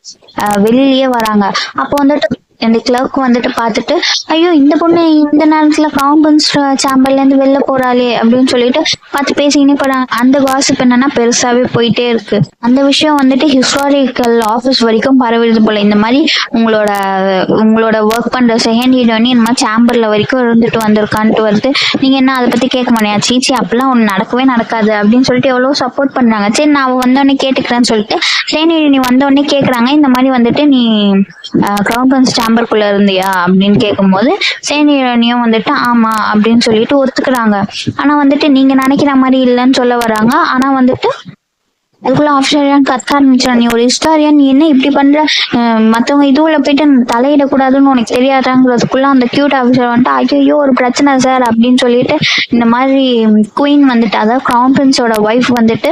வெளியிலயே வராங்க. அப்போ வந்துட்டு ரெண்டு கிளர்க் வந்துட்டு பாத்துட்டு, ஐயோ இந்த பொண்ணு இந்த நேரத்துல கிரவுன் பிரின்ஸ் சேம்பர்ல இருந்து வெளில போறாளே அப்படின்னு சொல்லிட்டு பார்த்து பேசிக்கினே போறாங்க. அந்த காசிப் என்னன்னா பெருசாவே போயிட்டே இருக்கு. அந்த விஷயம் வந்துட்டு ஹிஸ்டாரிக்கல் ஆபீஸ் வரைக்கும் பரவிடுது போல, இந்த மாதிரி உங்களோட ஒர்க் பண்ற செகண்ட் ஹீரோனி இந்த மாதிரி சேம்பர்ல வரைக்கும் இருந்துட்டு வந்திருக்கான்ட்டு வருது, நீங்க என்ன அதை பத்தி கேட்க மாட்டியா, சீச்சி அப்பெல்லாம் ஒண்ணு நடக்கவே நடக்காது அப்படின்னு சொல்லிட்டு எவ்வளவு சப்போர்ட் பண்றாங்க. சரி நான் அவ வந்தோடனே கேட்டுக்கிறேன்னு சொல்லிட்டு செகண்ட் ஹீரோனி வந்தோடனே கேக்குறாங்க, இந்த மாதிரி வந்துட்டு நீ கிரவுன் பிரின்ஸ் சேம்பருக்குள்ள இருந்தியா அப்படின்னு கேட்கும்போது செகண்ட் ஹீரோனியும் வந்துட்டு ஆமா அப்படின்னு சொல்லிட்டு ஒத்துக்குறாங்க. ஆனா வந்துட்டு நீங்க நினைக்கிற மாதிரி இல்லைன்னு சொல்ல வராங்க. ஆனா வந்துட்டு அதுக்குள்ள ஆஃபீஸர் கத்த ஆரம்பிச்சான், நீ ஒரு ஹிஸ்டாரியன், நீ என்ன இப்படி பண்ற, மத்தவங்க இதுவுல போயிட்டு தலையிடக்கூடாதுன்னு உனக்கு தெரியாதாங்கிறதுக்குள்ள அந்த கியூட் ஆஃபீஸர் வந்துட்டு ஐயோ ஒரு பிரச்சனை சார் அப்படின்னு சொல்லிட்டு இந்த மாதிரி குயின் வந்துட்டு அதாவது கிரவுன் பிரின்ஸோட ஒய்ஃப் வந்துட்டு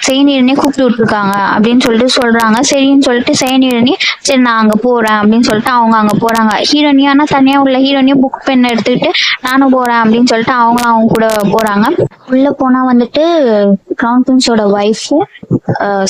செகண்ட் ஹீரோனே கூப்பிட்டு விட்டுருக்காங்க அப்படின்னு சொல்லிட்டு சொல்றாங்க. சரின்னு சொல்லிட்டு செகண்ட் ஹீரோனி சரி நான் அங்க போறேன் அப்படின்னு சொல்லிட்டு அவங்க அங்க போறாங்க. ஹீரோனியும் ஆனா தனியா உள்ள ஹீரோனியும் புக் பென் எடுத்துக்கிட்டு நானும் போறேன் அப்படின்னு சொல்லிட்டு அவங்களும் அவங்க கூட போறாங்க. உள்ள போனா வந்துட்டு கிரவுன் பிரின்ஸோட ஒய்ஃபும்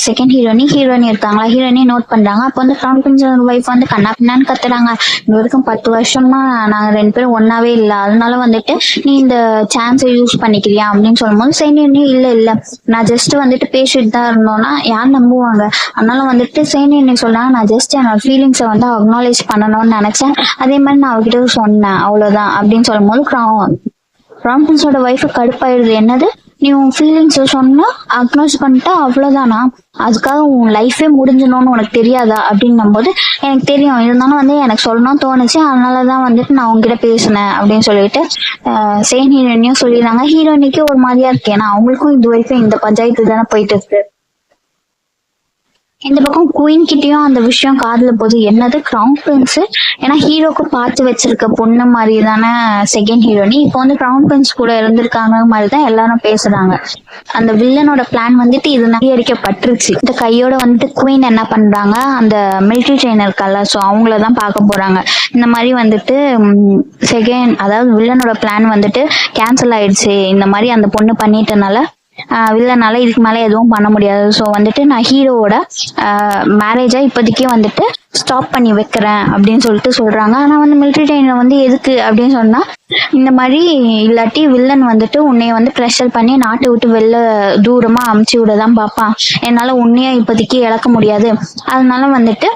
செகண்ட் ஹீரோனி இருக்காங்களா, ஹீரோனி நோட் பண்றாங்க. அப்போ வந்து கிரவுன் பிரின்ஸோட ஒய்ஃப் வந்து கண்ணா பின்னான்னு கத்துறாங்க, இது வரைக்கும் 10 வருஷமா நாங்க 2 பேரும் ஒன்னாவே இல்ல, அதனால வந்துட்டு நீ இந்த சான்ஸை யூஸ் பண்ணிக்கிறியா அப்படின்னு சொல்லும்போது செகண்ட் ஹீரோனி இல்ல நான் ஜஸ்ட் வந்துட்டு பேசிட்டு தான் இருந்தோம்னா யார் நம்புவாங்க, அதனால வந்துட்டு செகண்ட் ஹீரோனி சொல்றாங்க நான் ஜஸ்ட் என்னோட ஃபீலிங்ஸை வந்து அக்னாலேஜ் பண்ணணும்னு நினைச்சேன், அதே மாதிரி நான் அவகிட்ட சொன்னேன் அவ்வளவுதான் அப்படின்னு சொல்லும் போது கிரவுன் பிரின்ஸோட ஒய்ஃபு கடுப்பாயிடுது, என்னது நீ உன் ஃபீலிங்ஸை சொன்னா அக்னாலஜ் பண்ணிட்டா அவ்வளவுதானா, அதுக்காக உன் லைஃபே முடிஞ்சணும்னு உனக்கு தெரியாதா அப்படின்னும் போது எனக்கு தெரியும், இருந்தாலும் வந்து எனக்கு சொல்லணும்னு தோணுச்சு, அதனாலதான் வந்துட்டு நான் உங்ககிட்ட பேசினேன் அப்படின்னு சொல்லிட்டு செகண்ட் ஹீரோயினியும் சொல்லிடுறாங்க. ஹீரோயினிக்கு ஒரு மாதிரியா இருக்கு, ஏன்னா அவங்களுக்கும் இது வரைக்கும் இந்த பஞ்சாயத்து தானே போயிட்டு இருக்கு. இந்த பக்கம் குயின் கிட்டயும் அந்த விஷயம் காதுல போகுது, என்னது கிரவுன் பிரின்ஸ், ஏன்னா ஹீரோக்கு பார்த்து வச்சிருக்க பொண்ணு மாதிரி தானே செகண்ட் ஹீரோனி, இப்போ வந்து கிரவுன் பிரின்ஸ் கூட இருந்திருக்காங்க மாதிரிதான் எல்லாரும் பேசுறாங்க. அந்த வில்லனோட பிளான் வந்துட்டு இது நகரிக்கப்பட்டுருச்சு. இந்த கையோட வந்துட்டு குயின் என்ன பண்றாங்க, அந்த மிலிட்ரி ட்ரெயினர் இருக்கால, ஸோ அவங்களதான் பார்க்க போறாங்க. இந்த மாதிரி வந்துட்டு அதாவது வில்லனோட பிளான் வந்துட்டு கேன்சல் ஆயிடுச்சு, இந்த மாதிரி அந்த பொண்ணு பண்ணிட்டனால வில்லனால இதுக்கு மேல எதுவும் பண்ண முடியாது, ஸோ வந்துட்டு நான் ஹீரோவோட மேரேஜை இப்போதைக்கு வந்துட்டு ஸ்டாப் பண்ணி வைக்கிறேன் அப்படின்னு சொல்லிட்டு சொல்றாங்க. ஆனா வந்து மிலிட்ரி ட்ரெயினர் வந்து எதுக்கு அப்படின்னு சொன்னா, இந்த மாதிரி இல்லாட்டி வில்லன் வந்துட்டு உன்னைய வந்து ப்ரெஷர் பண்ணி நாட்டை விட்டு வெளில தூரமா அமுச்சு விடதான் பார்ப்பான், என்னால உன்னைய இப்போதைக்கு இழக்க முடியாது, அதனால வந்துட்டு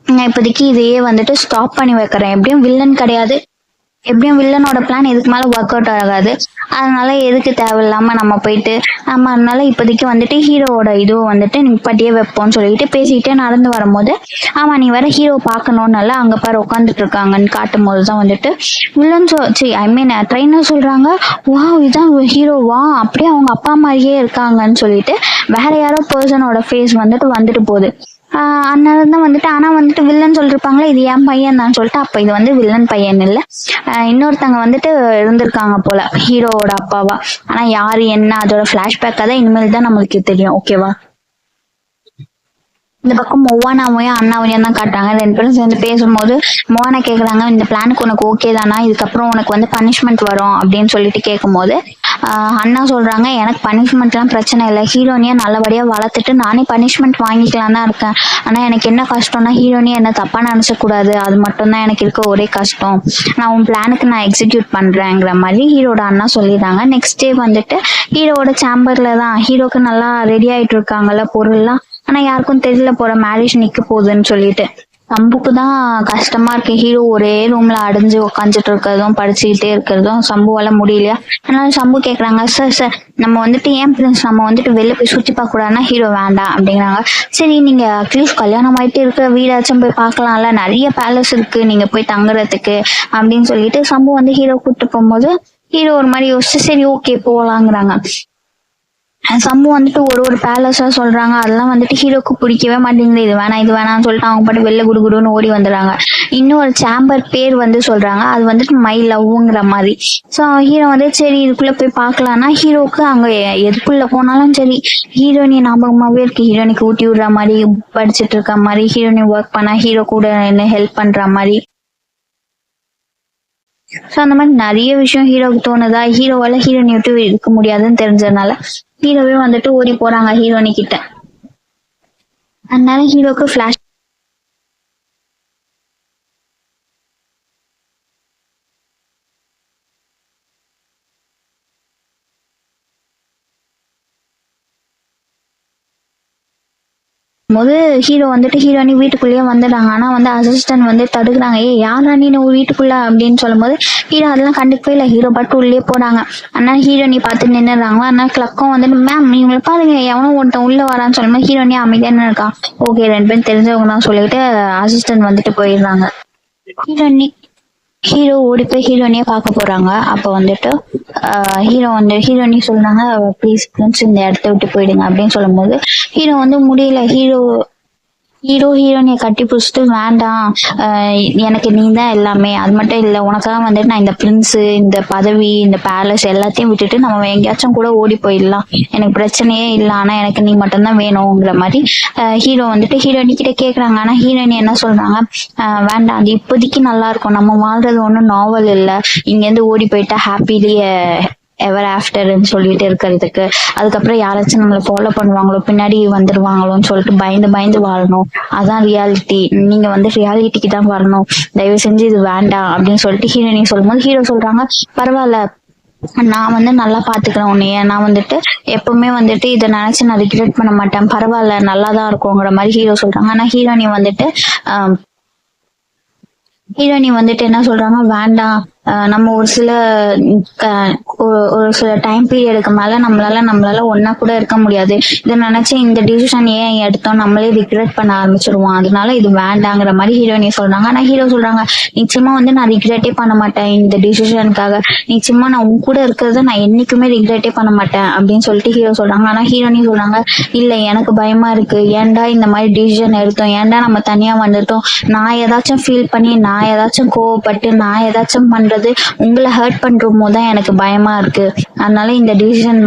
நான் இப்போதைக்கு இதையே வந்துட்டு ஸ்டாப் பண்ணி வைக்கிறேன், எப்படியும் வில்லன் கிடையாது, எப்படியும் வில்லனோட பிளான் இதுக்கு மேல ஒர்க் அவுட் ஆகாது, அதனால எதுக்கு தேவையில்லாம நம்ம போயிட்டு அதனால இப்போதைக்கு வந்துட்டு ஹீரோவோட இதுவை வந்துட்டு நிப்பாட்டியே வைப்போம்னு சொல்லிட்டு பேசிக்கிட்டே நடந்து வரும்போது, ஆமா நீ வேற ஹீரோ பார்க்கணும்னால அங்க பாரு உட்காந்துட்டு இருக்காங்கன்னு காட்டும் போதுதான் வந்துட்டு வில்லன் ட்ரெயினர் சொல்றாங்க, வா இதுதான் ஹீரோவா, அப்படியே அவங்க அப்பா மாதிரியே இருக்காங்கன்னு சொல்லிட்டு வேற யாரோ பர்சனோட ஃபேஸ் வந்துட்டு போகுது. அதனாலதான் வந்துட்டு ஆனா வந்துட்டு வில்லன் சொல்லிருப்பாங்களே இது என் பையன் தான் சொல்லிட்டு, அப்ப இது வந்து வில்லன் பையன் இல்ல, இன்னொருத்தங்க வந்துட்டு இருந்திருக்காங்க போல ஹீரோவோட அப்பாவா. ஆனா யாரு என்ன அதோட பிளாஷ்பேக் தான் இனிமேல் தான் நம்மளுக்கு தெரியும். ஓகேவா. இந்த பக்கம் மொவானாவையும் அண்ணாவையும் தான் காட்டுறாங்க. ரெண்டு பேரும் சேர்ந்து பேசும்போது மொவானா கேக்குறாங்க, இந்த பிளானுக்கு உனக்கு ஓகே தானா, இதுக்கப்புறம் உனக்கு வந்து பனிஷ்மெண்ட் வரும் அப்படின்னு சொல்லிட்டு கேட்கும்போது அண்ணா சொல்றாங்க, எனக்கு பனிஷ்மெண்ட் எல்லாம் பிரச்சனை இல்லை, ஹீரோனியா நல்லபடியா வளர்த்துட்டு நானே பனிஷ்மெண்ட் வாங்கிக்கலாம் தான் இருக்கேன், ஆனா எனக்கு என்ன கஷ்டம்னா ஹீரோனியா என்ன தப்பா நினைச்ச கூடாது, அது மட்டும் தான் எனக்கு இருக்க ஒரே கஷ்டம், நான் உன் பிளானுக்கு நான் எக்ஸிக்யூட் பண்றேங்கிற மாதிரி ஹீரோட அண்ணா சொல்லிடுறாங்க. நெக்ஸ்ட் டே வந்துட்டு ஹீரோவோட சேம்பர்ல தான் ஹீரோக்கு நல்லா ரெடி ஆயிட்டு இருக்காங்கல்ல பொருள்லாம், ஆனா யாருக்கும் தெரியல போற மேரேஜ் நிக்க போகுதுன்னு சொல்லிட்டு. சம்புக்கு தான் கஷ்டமா இருக்கு, ஹீரோ ஒரே ரூம்ல அடைஞ்சு உட்காந்துட்டு இருக்கிறதும் படிச்சுக்கிட்டே இருக்கிறதும் சம்புவால முடியலையா. அதனால சம்பு கேக்குறாங்க, சார் நம்ம வந்துட்டு ஏன் பிரின்ஸ் நம்ம வந்துட்டு வெளில போய் சுத்தி பார்க்க கூடாதுன்னா ஹீரோ வேண்டாம் அப்படிங்கிறாங்க. சரி நீங்க அட்லீஸ்ட் கல்யாணம் ஆயிட்டு இருக்கிற வீடாச்சும் போய் பார்க்கலாம்ல, நிறைய பேலஸ் இருக்கு நீங்க போய் தங்குறதுக்கு அப்படின்னு சொல்லிட்டு சம்பு வந்து ஹீரோ கூப்பிட்டு போகும்போது ஹீரோ ஒரு மாதிரி யோசிச்சு சரி ஓகே போலாங்கிறாங்க. சம்பு வந்துட்டு ஒரு பேலஸா சொல்றாங்க, அதெல்லாம் வந்துட்டு ஹீரோக்கு பிடிக்கவே மாட்டேங்குது, இது வேணாம்னு சொல்லிட்டு அவங்க பாட்டு வெளில குடுகுடுன்னு ஓடி வந்துடுறாங்க. இன்னொரு சேம்பர் பேர் வந்து சொல்றாங்க, அது வந்துட்டு மை லவ்ங்கிற மாதிரி. ஸோ ஹீரோ வந்து சரி இதுக்குள்ள போய் பார்க்கலாம்னா ஹீரோக்கு அங்க எதுக்குள்ள போனாலும் சரி ஹீரோயினி ஞாபகமாவே இருக்கு, ஹீரோனிக்கு ஊட்டி விடுற மாதிரி படிச்சுட்டு இருக்க மாதிரி, ஹீரோனி ஒர்க் பண்ணா ஹீரோ கூட என்ன ஹெல்ப் பண்ற மாதிரி. ஸோ அந்த மாதிரி நிறைய விஷயம் ஹீரோக்கு தோணுதா, ஹீரோவால ஹீரோனி விட்டு இருக்க முடியாதுன்னு தெரிஞ்சதுனால ஹீரோவே வந்துட்டு ஓடி போறாங்க ஹீரோனி கிட்ட. அதனால ஹீரோக்கு ஃபிளாஷ் போது ஹீரோ வந்துட்டு ஹீரோனி வீட்டுக்குள்ளேயே வந்துடுறாங்க. ஆனா வந்து அசிஸ்டன்ட் வந்து தடுக்கிறாங்க, யாரா நீ வீட்டுக்குள்ள அப்படின்னு சொல்லும் போது ஹீரோ அதெல்லாம் கண்டுக்கவே இல்லை, ஹீரோ பாட்டு உள்ளே போறாங்க. ஆனா ஹீரோனி பார்த்து நின்னுறாங்க. ஆனா கிளக்கும் வந்துட்டு மேம் இவங்களை பாருங்க எவனோ ஒருத்தன் உள்ள வரான்னு சொல்லும்போது ஹீரோனி அமைதியான இருக்கா, ஓகே ரெண்டு பேரும் தெரிஞ்சவங்க தான் சொல்லிட்டு அசிஸ்டன்ட் வந்துட்டு போயிடுறாங்க. ஹீரோ ஓடி போய் ஹீரோனிய பார்க்க போறாங்க. அப்ப வந்துட்டு ஹீரோனி சொல்றாங்க ப்ளீஸ் ஃப்ரெண்ட்ஸ் இந்த இடத்த விட்டு போயிடுங்க அப்படின்னு சொல்லும் போது ஹீரோ வந்து முடியல, ஹீரோனிய கட்டி பிடிச்சிட்டு வேண்டாம் எனக்கு நீ தான் எல்லாமே, அது மட்டும் இல்ல உனக்காக வந்துட்டு நான் இந்த பிரின்ஸ் இந்த பதவி இந்த பேலஸ் எல்லாத்தையும் விட்டுட்டு நம்ம எங்கேயாச்சும் கூட ஓடி போயிடலாம், எனக்கு பிரச்சனையே இல்லை, ஆனா எனக்கு நீ மட்டும்தான் வேணுங்கிற மாதிரி ஹீரோ வந்துட்டு ஹீரோனி கிட்ட கேக்குறாங்க. ஆனா ஹீரோனி என்ன சொல்றாங்க, வேண்டாம் அது இப்போதைக்கு நல்லா இருக்கும், நம்ம வாழ்றது ஒன்றும் நாவல் இல்லை, இங்க இருந்து ஓடி போயிட்டா ஹாப்பிலியே எவர் ஆஃப்டர்ன்னு சொல்லிட்டு இருக்கிறதுக்கு, அதுக்கப்புறம் யாராச்சும் நம்மளை ஃபாலோ பண்ணுவாங்களோ பின்னாடி வந்துருவாங்களோன்னு சொல்லிட்டு பயந்து வாழணும், அதான் ரியாலிட்டி, நீங்க வந்து ரியாலிட்டிக்கு தான் வரணும், தயவு செஞ்சு இது வேண்டாம் அப்படின்னு சொல்லிட்டு ஹீரோனி சொல்லும்போது ஹீரோ சொல்றாங்க பரவாயில்ல நான் வந்து நல்லா பாத்துக்கிறேன் உன்னைய, நான் வந்துட்டு எப்பவுமே வந்துட்டு இதை நினைச்சு நான் ரிக்ரெட் பண்ண மாட்டேன், பரவாயில்ல நல்லாதான் இருக்குங்கிற மாதிரி ஹீரோ சொல்றாங்க. ஆனா ஹீரோனி வந்துட்டு என்ன சொல்றாங்க, வேண்டாம் நம்ம ஒரு சில ஒரு சில டைம் பீரியடுக்கு மேல நம்மளால ஒன்னா கூட இருக்க முடியாது. இதை நினைச்சு இந்த டிசிஷன் ஏன் எடுத்தோம் நம்மளே ரிக்ரெட் பண்ண ஆரம்பிச்சிருவோம். அதனால இது வேண்டாங்கிற மாதிரி ஹீரோயினி சொல்றாங்க. ஆனா ஹீரோ சொல்றாங்க, நிச்சயமா வந்து நான் ரிக்ரெட்டே பண்ண மாட்டேன் இந்த டிசிஷனுக்காக. நிச்சயமா நான் உன் கூட இருக்கிறத நான் என்னைக்குமே ரிக்ரெட்டே பண்ண மாட்டேன் அப்படின்னு சொல்லிட்டு ஹீரோ சொல்றாங்க. ஆனா ஹீரோயினி சொல்றாங்க, இல்ல எனக்கு பயமா இருக்கு, ஏன்டா இந்த மாதிரி டிசிஷன் எடுத்தோம், ஏன்டா நம்ம தனியா வந்துட்டோம், நான் ஏதாச்சும் ஃபீல் பண்ணி நான் ஏதாச்சும் கோவப்பட்டு நான் ஏதாச்சும் பண்றது உங்களை ஹர்ட் பண்றோம் போதுதான் எனக்கு பயமா இருக்கு. அதனால இந்த டிசிஷன்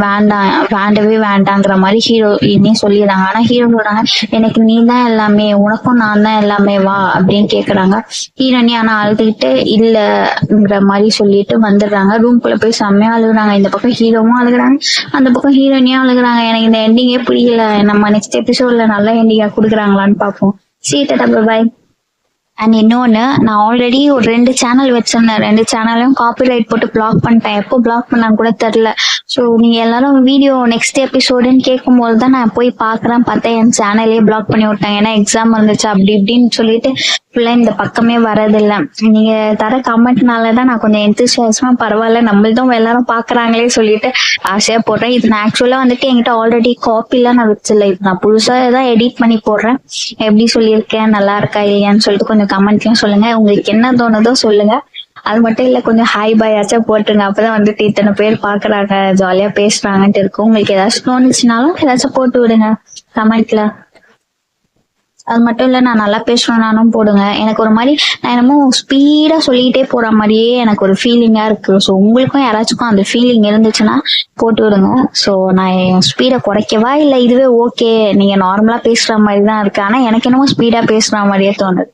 வேண்டவே வேண்டாங்கிற மாதிரி ஹீரோ இனி சொல்லிடுறாங்க. ஆனா ஹீரோ சொல்றாங்க, எனக்கு நீ தான் எல்லாமே, உனக்கும் நான் தான் எல்லாமே, வா அப்படின்னு கேக்குறாங்க. ஹீரோனி ஆனா அழுதுகிட்டு இல்லங்கிற மாதிரி சொல்லிட்டு வந்துடுறாங்க. ரூம்குள்ள போய் செம்மையா அழுகுறாங்க. இந்த பக்கம் ஹீரோவும் அழுகுறாங்க, அந்த பக்கம் ஹீரோனியும் அழுகுறாங்க. எனக்கு இந்த எண்டிங்கே புரியல. நம்ம நெக்ஸ்ட் எபிசோட்ல நல்ல எண்டிங்கா குடுக்குறாங்களான்னு பார்ப்போம். பை. அண்ட் இன்னொன்னு, நான் ஆல்ரெடி ஒரு 2 சேனல் வச்சிருந்தேன். 2 சேனலையும் காப்பிரைட் போட்டு பிளாக் பண்ணிட்டேன். எப்போ பிளாக் பண்ணான்னு கூட தெரியல. ஸோ நீங்க எல்லாரும் வீடியோ நெக்ஸ்ட் எபிசோடுன்னு கேட்கும் போது தான் நான் போய் பார்த்தேன் என் சேனலே பிளாக் பண்ணி விட்டாங்க. ஏன்னா எக்ஸாம் இருந்துச்சு அப்படி இப்படின்னு சொல்லிட்டு ஃபுல்லா இந்த பக்கமே வரதில்லை. நீங்க தர கமெண்ட்னாலதான் நான் கொஞ்சம் எந்தூசியாசமா பரவாயில்ல நம்மள்தான் எல்லாரும் பாக்குறாங்களே சொல்லிட்டு ஆசையா போடுறேன். இது நான் ஆக்சுவலா வந்துட்டு என்கிட்ட ஆல்ரெடி காப்பிலாம் நான் வச்சிடல. இது நான் புதுசா தான் எடிட் பண்ணி போடுறேன். எப்படி சொல்லியிருக்கேன், நல்லா இருக்கா இல்லையான்னு சொல்லிட்டு கொஞ்சம் கமெண்ட்லயும் சொல்லுங்க. உங்களுக்கு என்ன தோணுதோ சொல்லுங்க. அது மட்டும் இல்ல, கொஞ்சம் ஹாய் பாய் ஆச்சும் போட்டுருங்க. அப்பதான் வந்துட்டு இத்தனை பேர் பாக்குறாங்க, ஜாலியா பேசுறாங்கன்ட்டு இருக்கும். உங்களுக்கு ஏதாச்சும் தோணுச்சுனாலும் ஏதாச்சும் போட்டு விடுங்க கமெண்ட்ல. அது மட்டும் இல்ல, நான் நல்லா பேசுவேனாலும் போடுங்க. எனக்கு ஒரு மாதிரி நான் என்னமோ ஸ்பீடா சொல்லிட்டே போற மாதிரியே எனக்கு ஒரு ஃபீலிங்கா இருக்கு. ஸோ உங்களுக்கும் யாராச்சுக்கும் அந்த ஃபீலிங் இருந்துச்சுன்னா போட்டு விடுங்க. ஸோ நான் என் ஸ்பீடை குறைக்கவா இல்ல இதுவே ஓகே நீங்க நார்மலா பேசுற மாதிரி தான் இருக்கு, ஆனா எனக்கு என்னமோ ஸ்பீடா பேசுற மாதிரியே தோணுது.